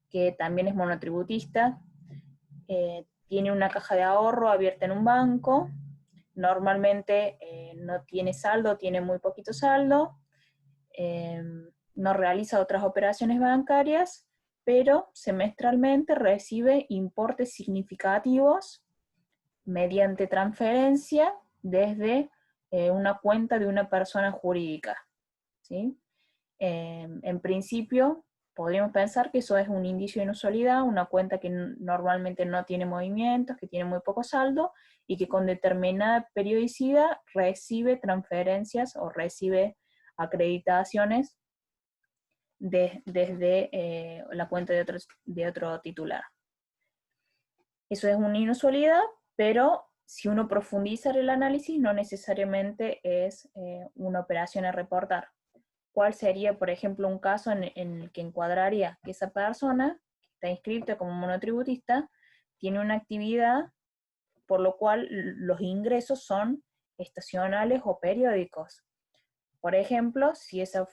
que también es monotributista, tiene una caja de ahorro abierta en un banco, normalmente no tiene saldo, tiene muy poquito saldo, no realiza otras operaciones bancarias, pero semestralmente recibe importes significativos mediante transferencia desde una cuenta de una persona jurídica, ¿sí? En principio, podríamos pensar que eso es un indicio de inusualidad, una cuenta que normalmente no tiene movimientos, que tiene muy poco saldo, y que con determinada periodicidad recibe transferencias o recibe acreditaciones desde la cuenta de otro titular. Eso es una inusualidad, pero si uno profundiza el análisis, no necesariamente es una operación a reportar. ¿Cuál sería, por ejemplo, un caso en el que encuadraría que esa persona, que está inscrita como monotributista, tiene una actividad por lo cual los ingresos son estacionales o periódicos? Por ejemplo, si esa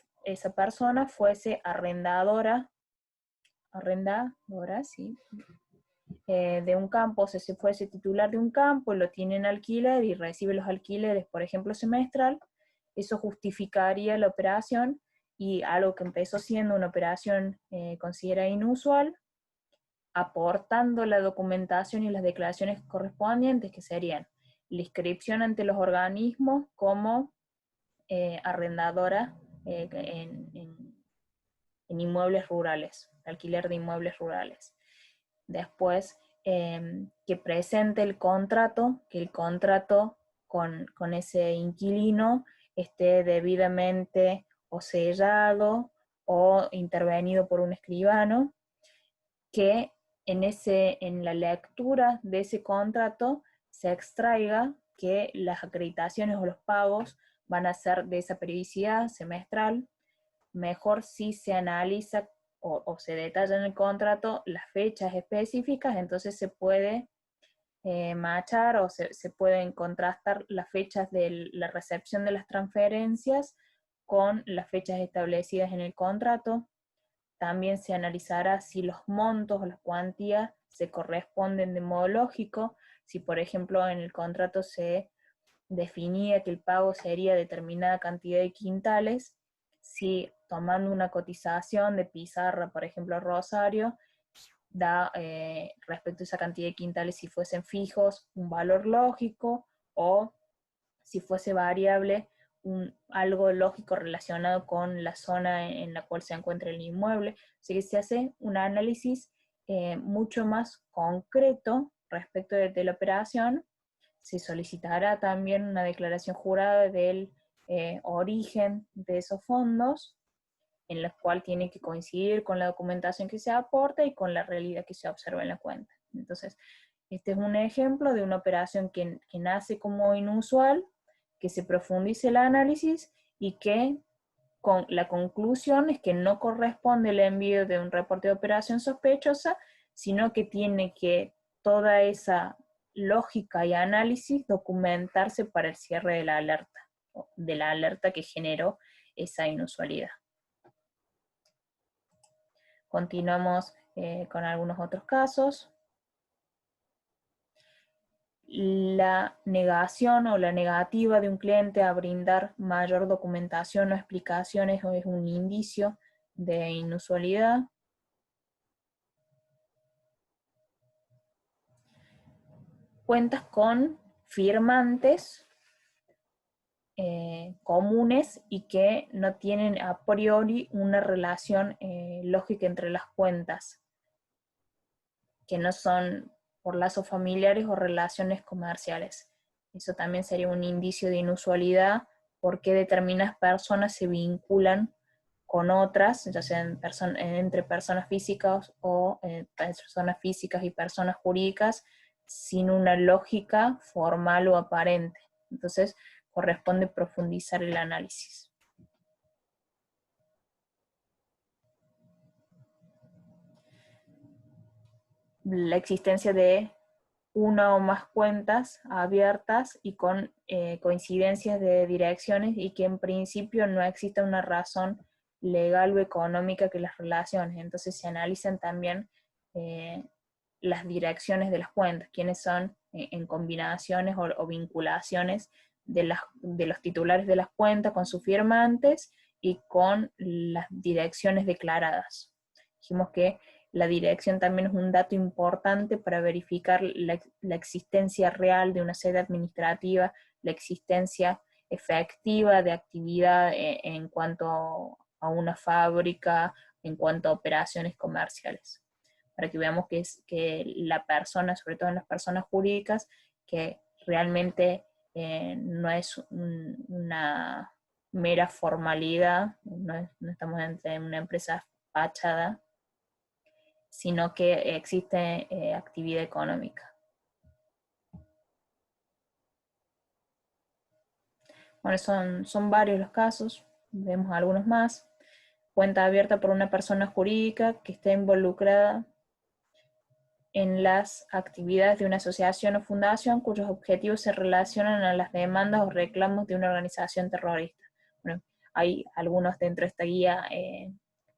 persona fuese arrendadora, sí, de un campo, o sea, si fuese titular de un campo, lo tiene en alquiler y recibe los alquileres, por ejemplo, semestral, eso justificaría la operación, y algo que empezó siendo una operación considerada inusual, aportando la documentación y las declaraciones correspondientes, que serían la inscripción ante los organismos como arrendadora en inmuebles rurales, alquiler de inmuebles rurales. Después, que presente el contrato, que el contrato con ese inquilino esté debidamente o sellado o intervenido por un escribano, que en la lectura de ese contrato se extraiga que las acreditaciones o los pagos van a ser de esa periodicidad semestral. Mejor si se analiza o se detalla en el contrato las fechas específicas, entonces se puede machar o se pueden contrastar las fechas de la recepción de las transferencias con las fechas establecidas en el contrato. También se analizará si los montos o las cuantías se corresponden de modo lógico. Si, por ejemplo, en el contrato se definía que el pago sería determinada cantidad de quintales, si tomando una cotización de pizarra, por ejemplo, Rosario, da respecto a esa cantidad de quintales, si fuesen fijos, un valor lógico, o si fuese variable, algo lógico relacionado con la zona en la cual se encuentra el inmueble. Así que se hace un análisis mucho más concreto respecto de la operación. Se solicitará también una declaración jurada del origen de esos fondos, en la cual tiene que coincidir con la documentación que se aporta y con la realidad que se observa en la cuenta. Entonces, este es un ejemplo de una operación que nace como inusual, que se profundice el análisis y que la conclusión es que no corresponde el envío de un reporte de operación sospechosa, sino que tiene que toda esa lógica y análisis documentarse para el cierre de la alerta que generó esa inusualidad. Continuamos con algunos otros casos. la negación o la negativa de un cliente a brindar mayor documentación o explicaciones es un indicio de inusualidad. Cuentas con firmantes comunes y que no tienen a priori una relación lógica entre las cuentas, que no son por lazos familiares o relaciones comerciales. Eso también sería un indicio de inusualidad, porque determinadas personas se vinculan con otras, ya sea entre personas físicas o personas físicas y personas jurídicas, sin una lógica formal o aparente. Entonces, corresponde profundizar el análisis. La existencia de una o más cuentas abiertas y con coincidencias de direcciones, y que en principio no exista una razón legal o económica que las relacione. Entonces se analizan también las direcciones de las cuentas, quiénes son en combinaciones o vinculaciones de los titulares de las cuentas con sus firmantes y con las direcciones declaradas. Dijimos que la dirección también es un dato importante para verificar la existencia real de una sede administrativa, la existencia efectiva de actividad en cuanto a una fábrica, en cuanto a operaciones comerciales. Para que veamos que la persona, sobre todo en las personas jurídicas, que realmente no es una mera formalidad, no estamos en una empresa fachada, sino que existe actividad económica. Bueno, son varios los casos, vemos algunos más. Cuenta abierta por una persona jurídica que esté involucrada en las actividades de una asociación o fundación cuyos objetivos se relacionan a las demandas o reclamos de una organización terrorista. Bueno, hay algunos dentro de esta guía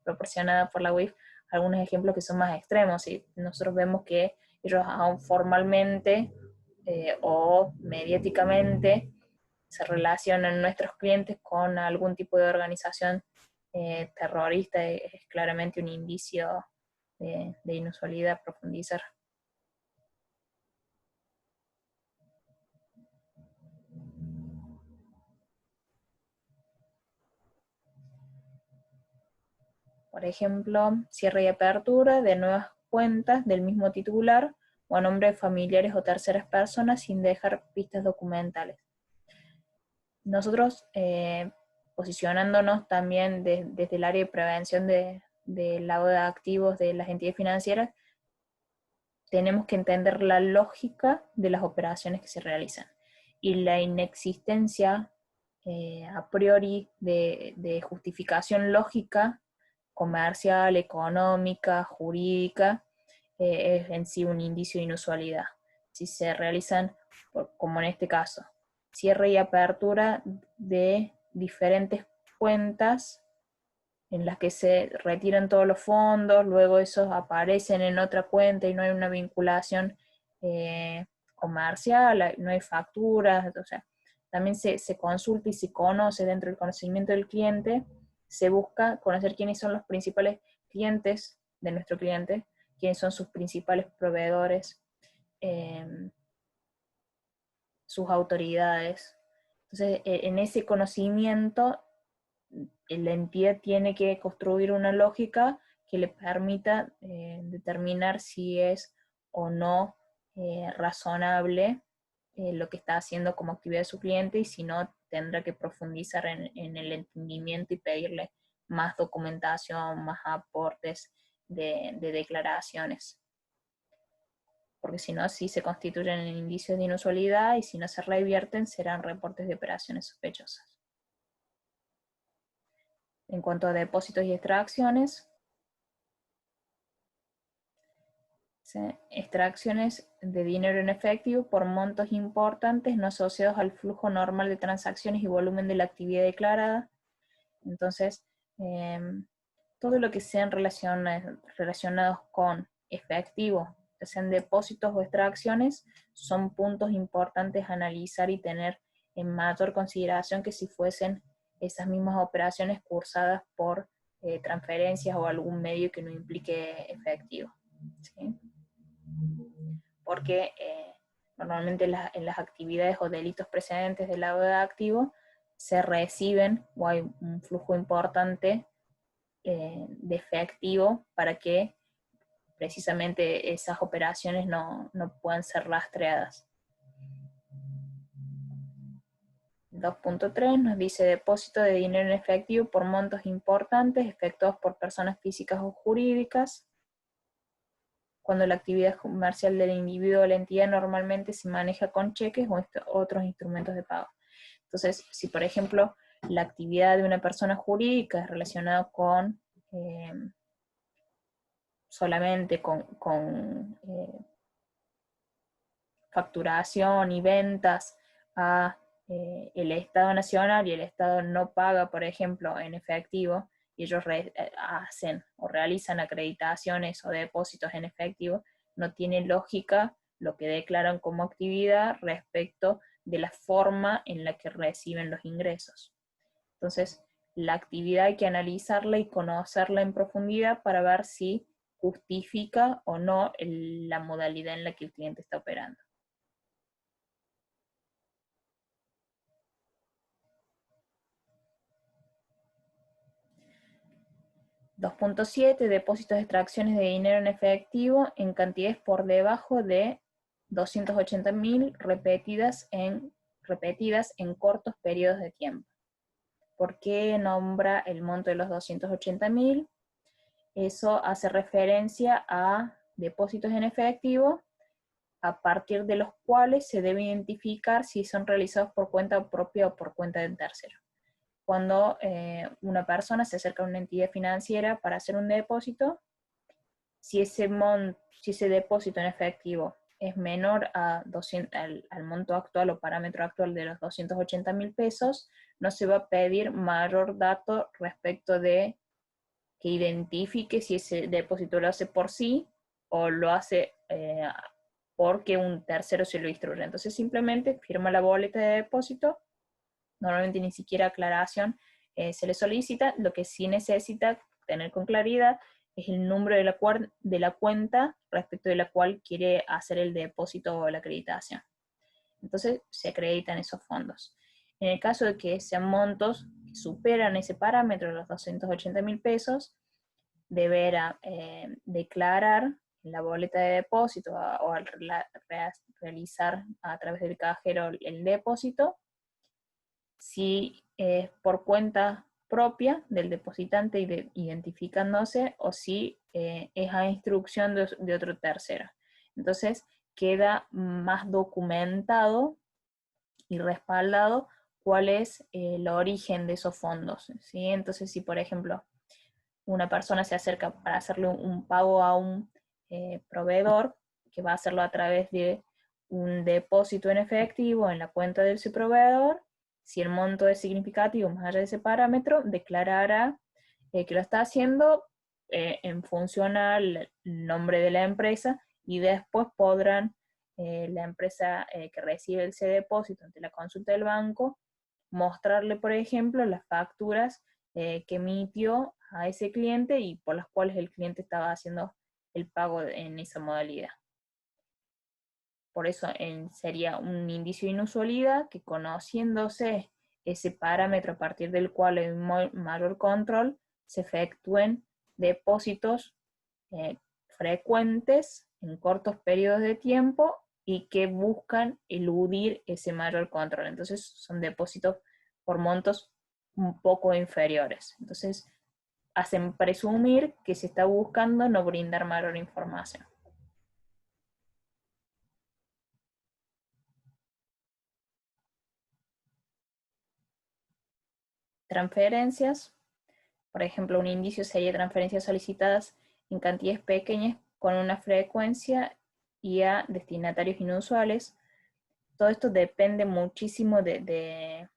proporcionada por la UIF, algunos ejemplos que son más extremos, y nosotros vemos que ellos aún formalmente o mediáticamente se relacionan nuestros clientes con algún tipo de organización terrorista. Es claramente un indicio de inusualidad profundizar. Por ejemplo, cierre y apertura de nuevas cuentas del mismo titular o a nombre de familiares o terceras personas sin dejar pistas documentales. Nosotros, posicionándonos también desde el área de prevención del lavado de activos de las entidades financieras, tenemos que entender la lógica de las operaciones que se realizan y la inexistencia a priori de justificación lógica, comercial, económica, jurídica, es en sí un indicio de inusualidad. Si se realizan, como en este caso, cierre y apertura de diferentes cuentas en las que se retiran todos los fondos, luego esos aparecen en otra cuenta y no hay una vinculación comercial, no hay facturas, o sea, también se consulta y se conoce dentro del conocimiento del cliente, se busca conocer quiénes son los principales clientes de nuestro cliente, quiénes son sus principales proveedores, sus autoridades. Entonces, en ese conocimiento, la entidad tiene que construir una lógica que le permita determinar si es o no razonable lo que está haciendo como actividad de su cliente, y si no, tendrá que profundizar en el entendimiento y pedirle más documentación, más aportes de declaraciones. Porque si no, sí se constituyen en indicios de inusualidad, y si no se revierten, serán reportes de operaciones sospechosas. En cuanto a depósitos y extracciones, extracciones de dinero en efectivo por montos importantes no asociados al flujo normal de transacciones y volumen de la actividad declarada. Entonces, todo lo que sean relacionados con efectivo ya sean depósitos o extracciones, son puntos importantes a analizar y tener en mayor consideración que si fuesen esas mismas operaciones cursadas por transferencias o algún medio que no implique efectivo, ¿sí? Porque normalmente en las actividades o delitos precedentes del lavado de activos se reciben o hay un flujo importante de efectivo para que precisamente esas operaciones no puedan ser rastreadas. 2.3 nos dice depósito de dinero en efectivo por montos importantes efectuados por personas físicas o jurídicas, cuando la actividad comercial del individuo o la entidad normalmente se maneja con cheques o otros instrumentos de pago. Entonces, si por ejemplo la actividad de una persona jurídica es relacionada con solamente con facturación y ventas a el Estado Nacional y el Estado no paga, por ejemplo, en efectivo, y ellos hacen o realizan acreditaciones o depósitos en efectivo, no tiene lógica lo que declaran como actividad respecto de la forma en la que reciben los ingresos. Entonces, la actividad hay que analizarla y conocerla en profundidad para ver si justifica o no la modalidad en la que el cliente está operando. 2.7, depósitos de extracciones de dinero en efectivo en cantidades por debajo de 280.000 repetidas en cortos periodos de tiempo. ¿Por qué nombra el monto de los 280.000? Eso hace referencia a depósitos en efectivo a partir de los cuales se debe identificar si son realizados por cuenta propia o por cuenta de un tercero. Cuando una persona se acerca a una entidad financiera para hacer un depósito, si ese depósito en efectivo es menor a al monto actual o parámetro actual de los 280.000 pesos, no se va a pedir mayor dato respecto de que identifique si ese depósito lo hace por sí o lo hace porque un tercero se lo instruye. Entonces simplemente firma la boleta de depósito, normalmente ni siquiera aclaración se le solicita. Lo que sí necesita tener con claridad es el número de la cuenta respecto de la cual quiere hacer el depósito o la acreditación. Entonces se acreditan esos fondos. En el caso de que sean montos que superan ese parámetro de los 280.000 pesos, deberá declarar en la boleta de depósito o al realizar a través del cajero el depósito, si es por cuenta propia del depositante identificándose o si es a instrucción de otro tercero. Entonces queda más documentado y respaldado cuál es el origen de esos fondos, ¿sí? Entonces si por ejemplo una persona se acerca para hacerle un pago a un proveedor, que va a hacerlo a través de un depósito en efectivo en la cuenta de ese proveedor, si el monto es significativo más allá de ese parámetro, declarará que lo está haciendo en función al nombre de la empresa y después podrán la empresa que recibe ese depósito ante la consulta del banco mostrarle, por ejemplo, las facturas que emitió a ese cliente y por las cuales el cliente estaba haciendo el pago en esa modalidad. Por eso sería un indicio de inusualidad que, conociéndose ese parámetro a partir del cual hay mayor control, se efectúen depósitos frecuentes en cortos periodos de tiempo y que buscan eludir ese mayor control. Entonces son depósitos por montos un poco inferiores. Entonces hacen presumir que se está buscando no brindar mayor información. Transferencias. Por ejemplo, un indicio sería transferencias solicitadas en cantidades pequeñas con una frecuencia y a destinatarios inusuales. Todo esto depende muchísimo de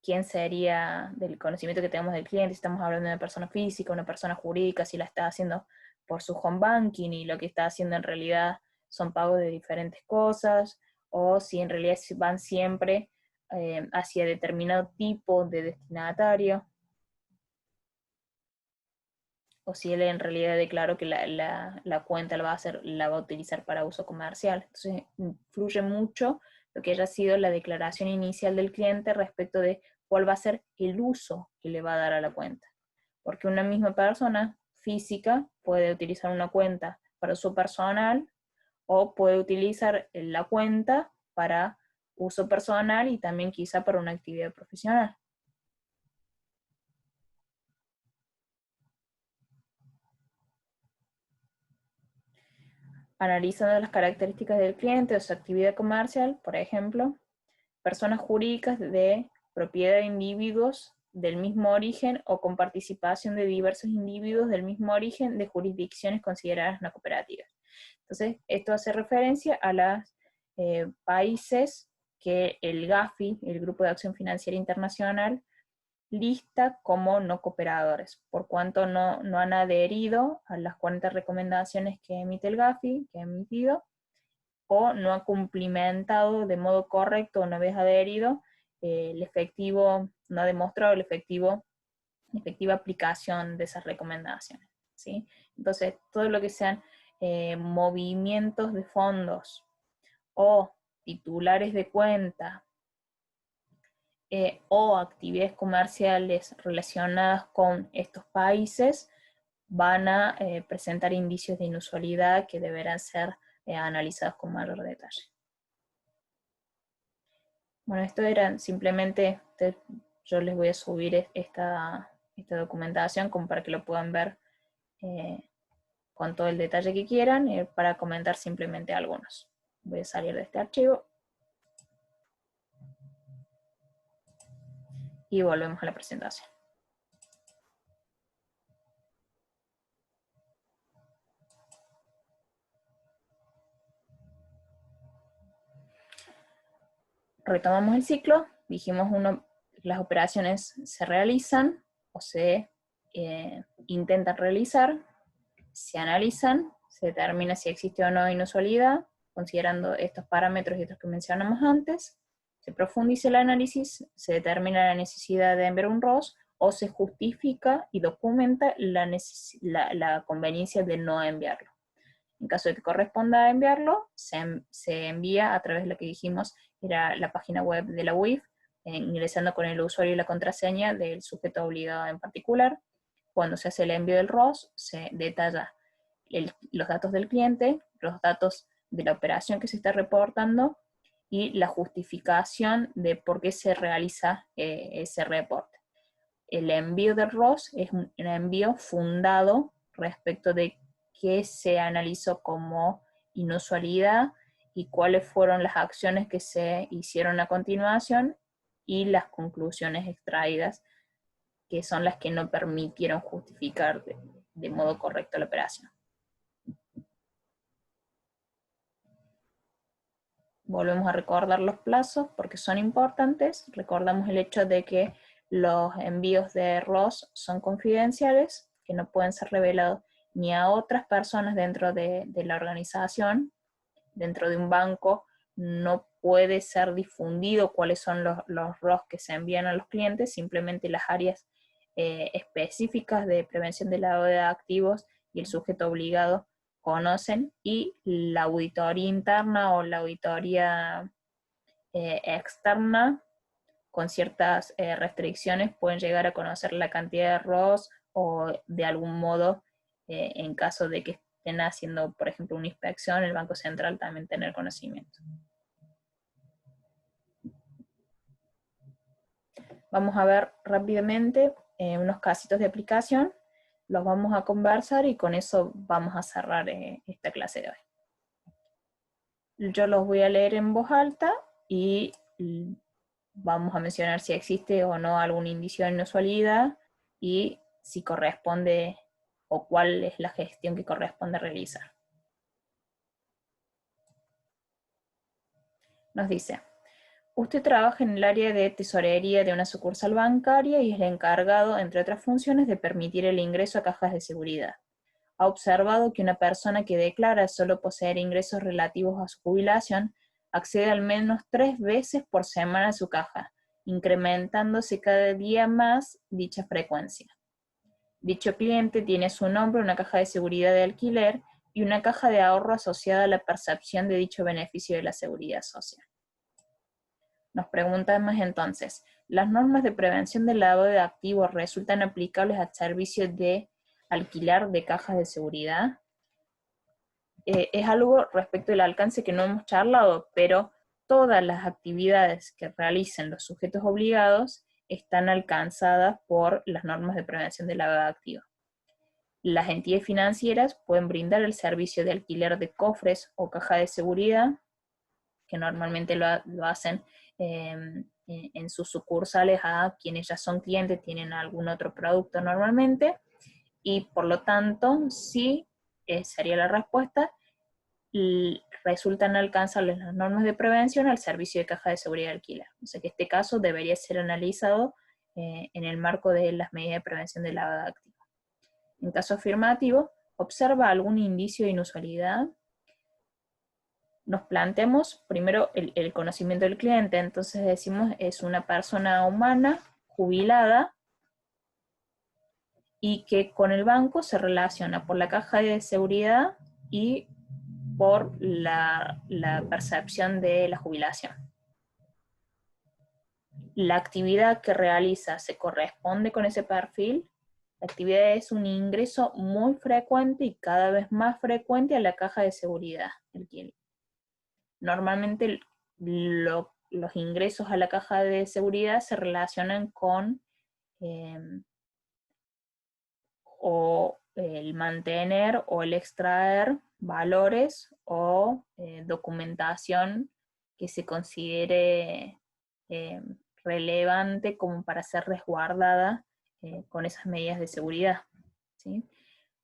quién sería, del conocimiento que tenemos del cliente, si estamos hablando de una persona física, una persona jurídica, si la está haciendo por su home banking y lo que está haciendo en realidad son pagos de diferentes cosas, o si en realidad van siempre hacia determinado tipo de destinatario, o si él en realidad declaró que la cuenta la va a utilizar para uso comercial. Entonces influye mucho lo que haya sido la declaración inicial del cliente respecto de cuál va a ser el uso que le va a dar a la cuenta. Porque una misma persona física puede utilizar una cuenta para uso personal o puede utilizar la cuenta para uso personal y también quizá para una actividad profesional. Analizando las características del cliente o su actividad comercial, por ejemplo, personas jurídicas de propiedad de individuos del mismo origen o con participación de diversos individuos del mismo origen de jurisdicciones consideradas no cooperativas. Entonces, esto hace referencia a los países que el GAFI, el Grupo de Acción Financiera Internacional, lista como no cooperadores, por cuanto no han adherido a las 40 recomendaciones que emite el GAFI, que ha emitido, o no ha cumplimentado de modo correcto una vez adherido el efectivo, no ha demostrado la efectiva aplicación de esas recomendaciones, ¿sí? Entonces, todo lo que sean movimientos de fondos o titulares de cuenta o actividades comerciales relacionadas con estos países van a presentar indicios de inusualidad que deberán ser analizados con mayor detalle. Bueno, esto era simplemente, yo les voy a subir esta documentación como para que lo puedan ver con todo el detalle que quieran, para comentar simplemente algunos. Voy a salir de este archivo y volvemos a la presentación. Retomamos el ciclo, dijimos las operaciones se realizan o se intentan realizar, se analizan, se determina si existe o no inusualidad, considerando estos parámetros y otros que mencionamos antes, se profundiza el análisis, se determina la necesidad de enviar un ROS, o se justifica y documenta la conveniencia de no enviarlo. En caso de que corresponda enviarlo, se envía a través de lo que dijimos, era la página web de la UIF, ingresando con el usuario y la contraseña del sujeto obligado en particular. Cuando se hace el envío del ROS, se detalla los datos del cliente, los datos de la operación que se está reportando y la justificación de por qué se realiza ese reporte. El envío del ROS es un envío fundado respecto de qué se analizó como inusualidad y cuáles fueron las acciones que se hicieron a continuación y las conclusiones extraídas, que son las que no permitieron justificar de modo correcto la operación. Volvemos a recordar los plazos porque son importantes. Recordamos el hecho de que los envíos de ROS son confidenciales, que no pueden ser revelados ni a otras personas dentro de la organización. Dentro de un banco no puede ser difundido cuáles son los ROS que se envían a los clientes, simplemente las áreas específicas de prevención del lavado de activos y el sujeto obligado conocen, y la auditoría interna o la auditoría externa con ciertas restricciones pueden llegar a conocer la cantidad de ROS o de algún modo, en caso de que estén haciendo, por ejemplo, una inspección, el Banco Central también tener conocimiento. Vamos a ver rápidamente unos casitos de aplicación, los vamos a conversar y con eso vamos a cerrar esta clase de hoy. Yo los voy a leer en voz alta y vamos a mencionar si existe o no algún indicio de inusualidad y si corresponde o cuál es la gestión que corresponde realizar. Nos dice: usted trabaja en el área de tesorería de una sucursal bancaria y es el encargado, entre otras funciones, de permitir el ingreso a cajas de seguridad. ha observado que una persona que declara solo poseer ingresos relativos a su jubilación accede al menos 3 veces por semana a su caja, incrementándose cada día más dicha frecuencia. Dicho cliente tiene a su nombre una caja de seguridad de alquiler y una caja de ahorro asociada a la percepción de dicho beneficio de la seguridad social. Nos preguntamos entonces, ¿las normas de prevención del lavado de activos resultan aplicables al servicio de alquiler de cajas de seguridad? Es algo respecto del alcance que no hemos charlado, pero todas las actividades que realicen los sujetos obligados están alcanzadas por las normas de prevención del lavado de activos. Las entidades financieras pueden brindar el servicio de alquiler de cofres o caja de seguridad, que normalmente lo hacen en sus sucursales a quienes ya son clientes, tienen algún otro producto normalmente, y por lo tanto, sí, sería la respuesta, resultan alcanzables las normas de prevención al servicio de caja de seguridad de alquiler. O sea que este caso debería ser analizado en el marco de las medidas de prevención del lavado de activos. En caso afirmativo, ¿observa algún indicio de inusualidad? Nos planteamos primero el conocimiento del cliente, entonces decimos es una persona humana, jubilada, y que con el banco se relaciona por la caja de seguridad y por la percepción de la jubilación. La actividad que realiza se corresponde con ese perfil. La actividad es un ingreso muy frecuente y cada vez más frecuente a la caja de seguridad del cliente. Normalmente los ingresos a la caja de seguridad se relacionan con o el mantener o el extraer valores o documentación que se considere relevante como para ser resguardada con esas medidas de seguridad, ¿sí?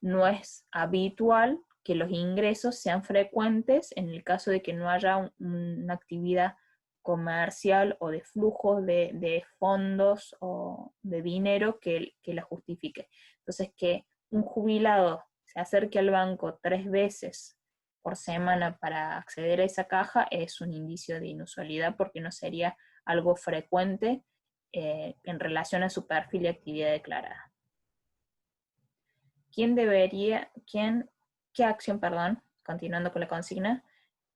No es habitual que los ingresos sean frecuentes en el caso de que no haya una actividad comercial o de flujos de fondos o de dinero que la justifique. Entonces, que un jubilado se acerque al banco 3 veces por semana para acceder a esa caja es un indicio de inusualidad porque no sería algo frecuente en relación a su perfil y actividad declarada. ¿Qué acción, continuando con la consigna,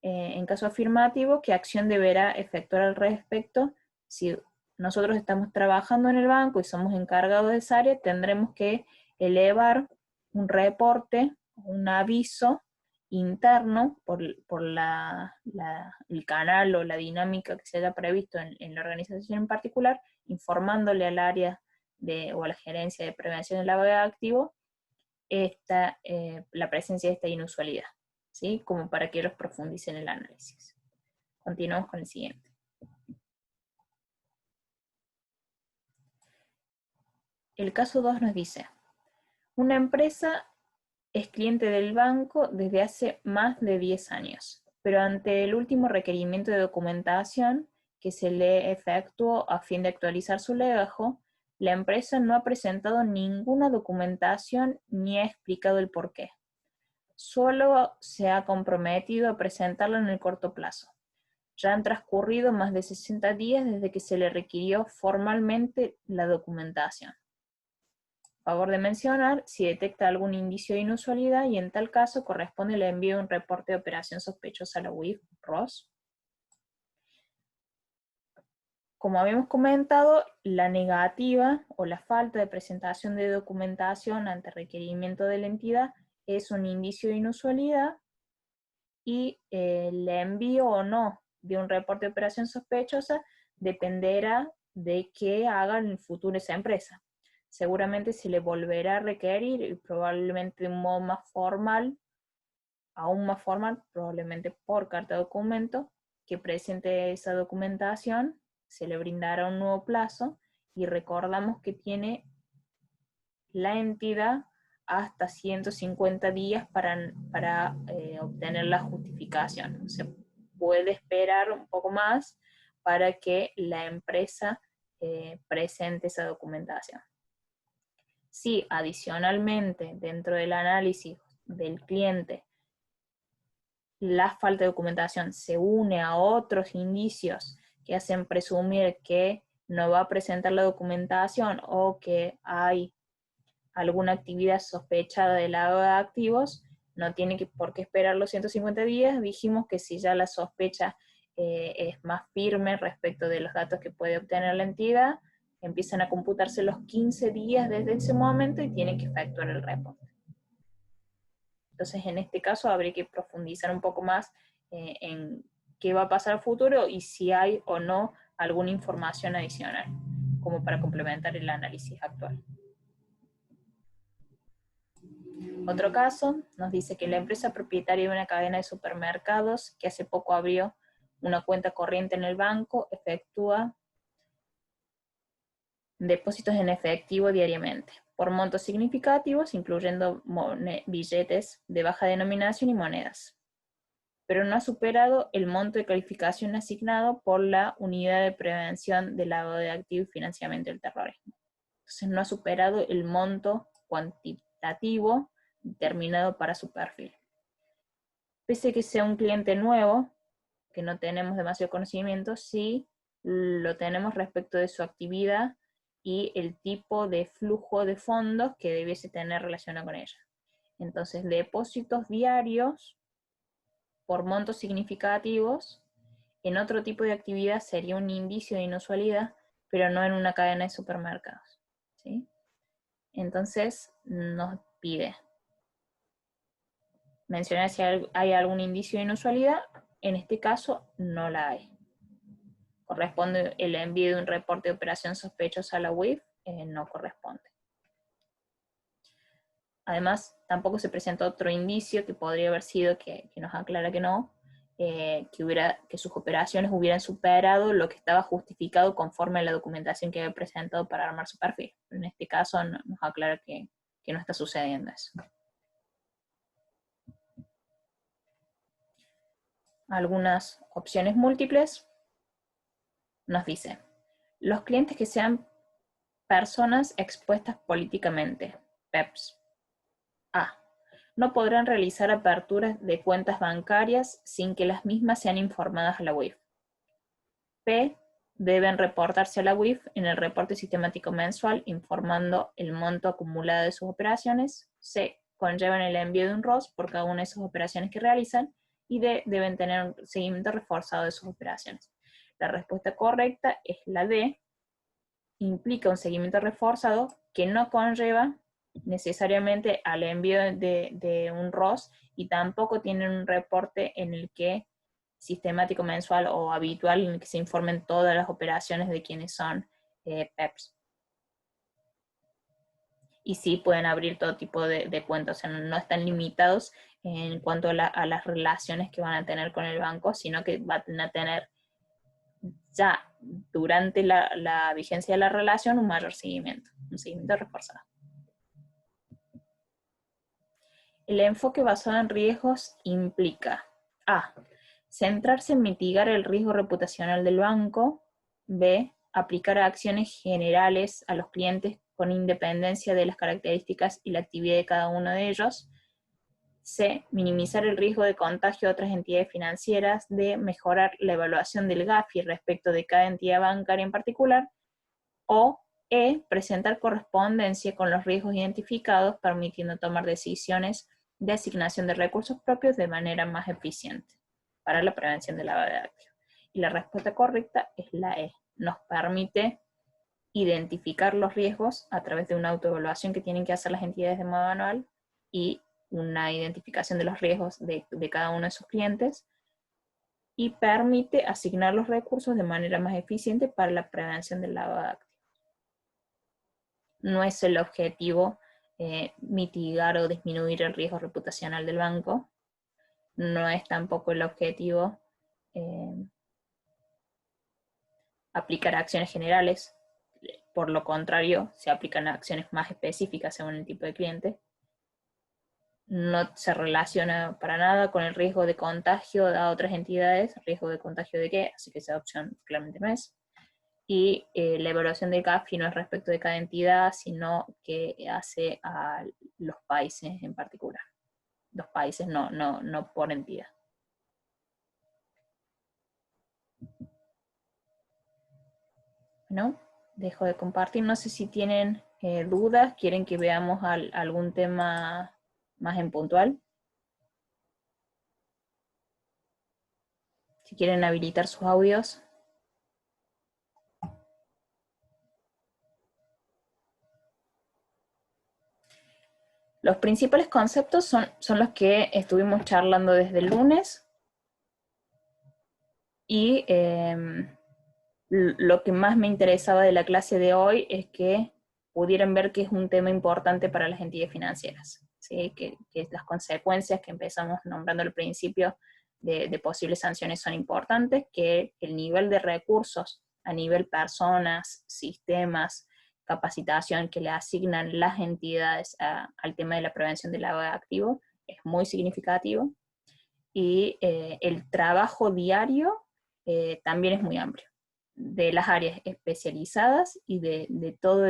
en caso afirmativo, qué acción deberá efectuar al respecto? Si nosotros estamos trabajando en el banco y somos encargados de esa área, tendremos que elevar un reporte, un aviso interno por el canal o la dinámica que se haya previsto en la organización en particular, informándole al área o a la gerencia de prevención del lavado de activos la presencia de esta inusualidad, ¿sí? Como para que ellos profundicen el análisis. Continuamos con el siguiente. El caso 2 nos dice, una empresa es cliente del banco desde hace más de 10 años, pero ante el último requerimiento de documentación que se le efectuó a fin de actualizar su legajo, la empresa no ha presentado ninguna documentación ni ha explicado el porqué. Solo se ha comprometido a presentarlo en el corto plazo. Ya han transcurrido más de 60 días desde que se le requirió formalmente la documentación. Favor de mencionar si detecta algún indicio de inusualidad y en tal caso corresponde el envío de un reporte de operación sospechosa a la UIF-ROS. Como habíamos comentado, la negativa o la falta de presentación de documentación ante requerimiento de la entidad es un indicio de inusualidad y el envío o no de un reporte de operación sospechosa dependerá de qué haga en el futuro esa empresa. Seguramente se le volverá a requerir y probablemente de un modo más formal, aún más formal, probablemente por carta de documento, que presente esa documentación, se le brindará un nuevo plazo y recordamos que tiene la entidad hasta 150 días para obtener la justificación. Se puede esperar un poco más para que la empresa presente esa documentación. Si adicionalmente dentro del análisis del cliente la falta de documentación se une a otros indicios que hacen presumir que no va a presentar la documentación o que hay alguna actividad sospechada de lavado de activos, no tiene por qué esperar los 150 días. Dijimos que si ya la sospecha es más firme respecto de los datos que puede obtener la entidad, empiezan a computarse los 15 días desde ese momento y tienen que efectuar el reporte. Entonces, en este caso, habría que profundizar un poco más en qué va a pasar al futuro y si hay o no alguna información adicional, como para complementar el análisis actual. Otro caso nos dice que la empresa propietaria de una cadena de supermercados que hace poco abrió una cuenta corriente en el banco efectúa depósitos en efectivo diariamente, por montos significativos, incluyendo billetes de baja denominación y monedas, pero no ha superado el monto de calificación asignado por la Unidad de Prevención del Lavado de Activos y Financiamiento del Terrorismo. Entonces no ha superado el monto cuantitativo determinado para su perfil. Pese a que sea un cliente nuevo, que no tenemos demasiado conocimiento, sí lo tenemos respecto de su actividad y el tipo de flujo de fondos que debiese tener relacionado con ella. Entonces, depósitos diarios por montos significativos en otro tipo de actividad sería un indicio de inusualidad, pero no en una cadena de supermercados, ¿sí? Entonces, nos pide mencionar si hay algún indicio de inusualidad. En este caso, no la hay. ¿Corresponde el envío de un reporte de operación sospechosa a la UIF? No corresponde. Además, tampoco se presenta otro indicio que podría haber sido, que nos aclara que no, que sus operaciones hubieran superado lo que estaba justificado conforme a la documentación que había presentado para armar su perfil. En este caso nos aclara que no está sucediendo eso. Algunas opciones múltiples nos dice: los clientes que sean personas expuestas políticamente, PEPs. A. No podrán realizar aperturas de cuentas bancarias sin que las mismas sean informadas a la UIF. P. Deben reportarse a la UIF en el reporte sistemático mensual informando el monto acumulado de sus operaciones. C. Conllevan el envío de un ROS por cada una de sus operaciones que realizan. Y D. Deben tener un seguimiento reforzado de sus operaciones. La respuesta correcta es la D. Implica un seguimiento reforzado que no conlleva necesariamente al envío de un ROS y tampoco tienen un reporte en el que sistemático, mensual o habitual en el que se informen todas las operaciones de quienes son PEPs. Y sí pueden abrir todo tipo de cuentas, o sea, no están limitados en cuanto a las relaciones que van a tener con el banco, sino que van a tener ya durante la vigencia de la relación un mayor seguimiento, un seguimiento reforzado. El enfoque basado en riesgos implica: A. Centrarse en mitigar el riesgo reputacional del banco. B. Aplicar acciones generales a los clientes con independencia de las características y la actividad de cada uno de ellos. C. Minimizar el riesgo de contagio a otras entidades financieras. D. Mejorar la evaluación del GAFI respecto de cada entidad bancaria en particular. O E. Presentar correspondencia con los riesgos identificados, permitiendo tomar decisiones de asignación de recursos propios de manera más eficiente para la prevención del lavado de activos. Y la respuesta correcta es la E. Nos permite identificar los riesgos a través de una autoevaluación que tienen que hacer las entidades de modo anual y una identificación de los riesgos de cada uno de sus clientes, y permite asignar los recursos de manera más eficiente para la prevención del lavado de activos. No es el objetivo mitigar o disminuir el riesgo reputacional del banco. No es tampoco el objetivo aplicar acciones generales. Por lo contrario, se aplican acciones más específicas según el tipo de cliente. No se relaciona para nada con el riesgo de contagio a otras entidades. ¿Riesgo de contagio de qué? Así que esa opción claramente no es. Y la evaluación del GAFI no es respecto de cada entidad, sino que hace a los países en particular. los países, no por entidad. Bueno, dejo de compartir. No sé si tienen dudas, quieren que veamos algún tema más en puntual. Si quieren habilitar sus audios. Los principales conceptos son los que estuvimos charlando desde el lunes. Y lo que más me interesaba de la clase de hoy es que pudieran ver que es un tema importante para las entidades financieras, ¿sí? Que las consecuencias que empezamos nombrando al principio de posibles sanciones son importantes, que el nivel de recursos a nivel personas, sistemas, capacitación que le asignan las entidades al tema de la prevención del lavado de activos es muy significativo, y el trabajo diario también es muy amplio, de las áreas especializadas y de todo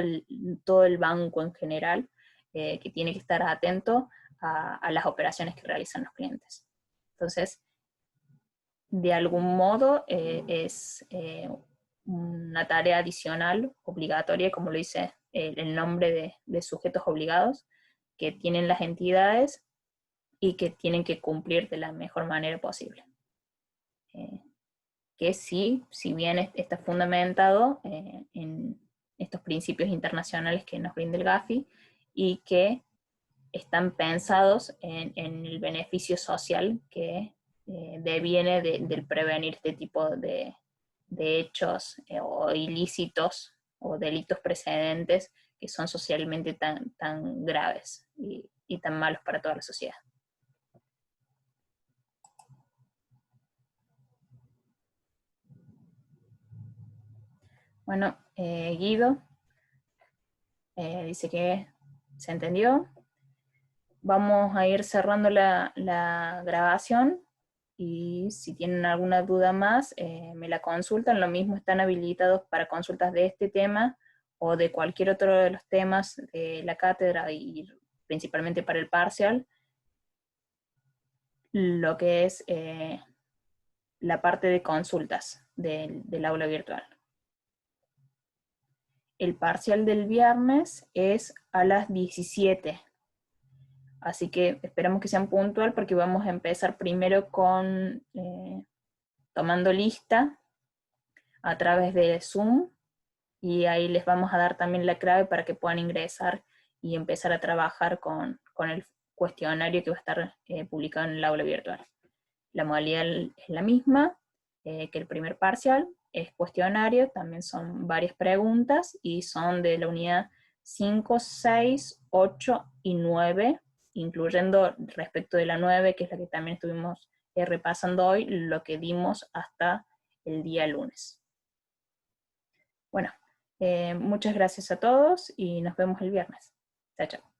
el banco en general, que tiene que estar atento a las operaciones que realizan los clientes. Entonces, de algún modo es una tarea adicional, obligatoria, como lo dice el nombre de sujetos obligados, que tienen las entidades y que tienen que cumplir de la mejor manera posible. Que sí, si bien está fundamentado en estos principios internacionales que nos brinda el Gafi, y que están pensados en el beneficio social que deviene del prevenir este tipo de hechos o ilícitos o delitos precedentes que son socialmente tan graves y tan malos para toda la sociedad. Bueno, Guido dice que se entendió. Vamos a ir cerrando la grabación, y si tienen alguna duda más, me la consultan. Lo mismo, están habilitados para consultas de este tema o de cualquier otro de los temas de la cátedra, y principalmente para el parcial, lo que es la parte de consultas del aula virtual. El parcial del viernes es a las 17. Así que esperamos que sean puntual, porque vamos a empezar primero con tomando lista a través de Zoom, y ahí les vamos a dar también la clave para que puedan ingresar y empezar a trabajar con el cuestionario que va a estar publicado en el aula virtual. La modalidad es la misma que el primer parcial, es cuestionario, también son varias preguntas, y son de la unidad 5, 6, 8 y 9, incluyendo respecto de la 9, que es la que también estuvimos repasando hoy, lo que dimos hasta el día lunes. Bueno, muchas gracias a todos y nos vemos el viernes. Chao, chao.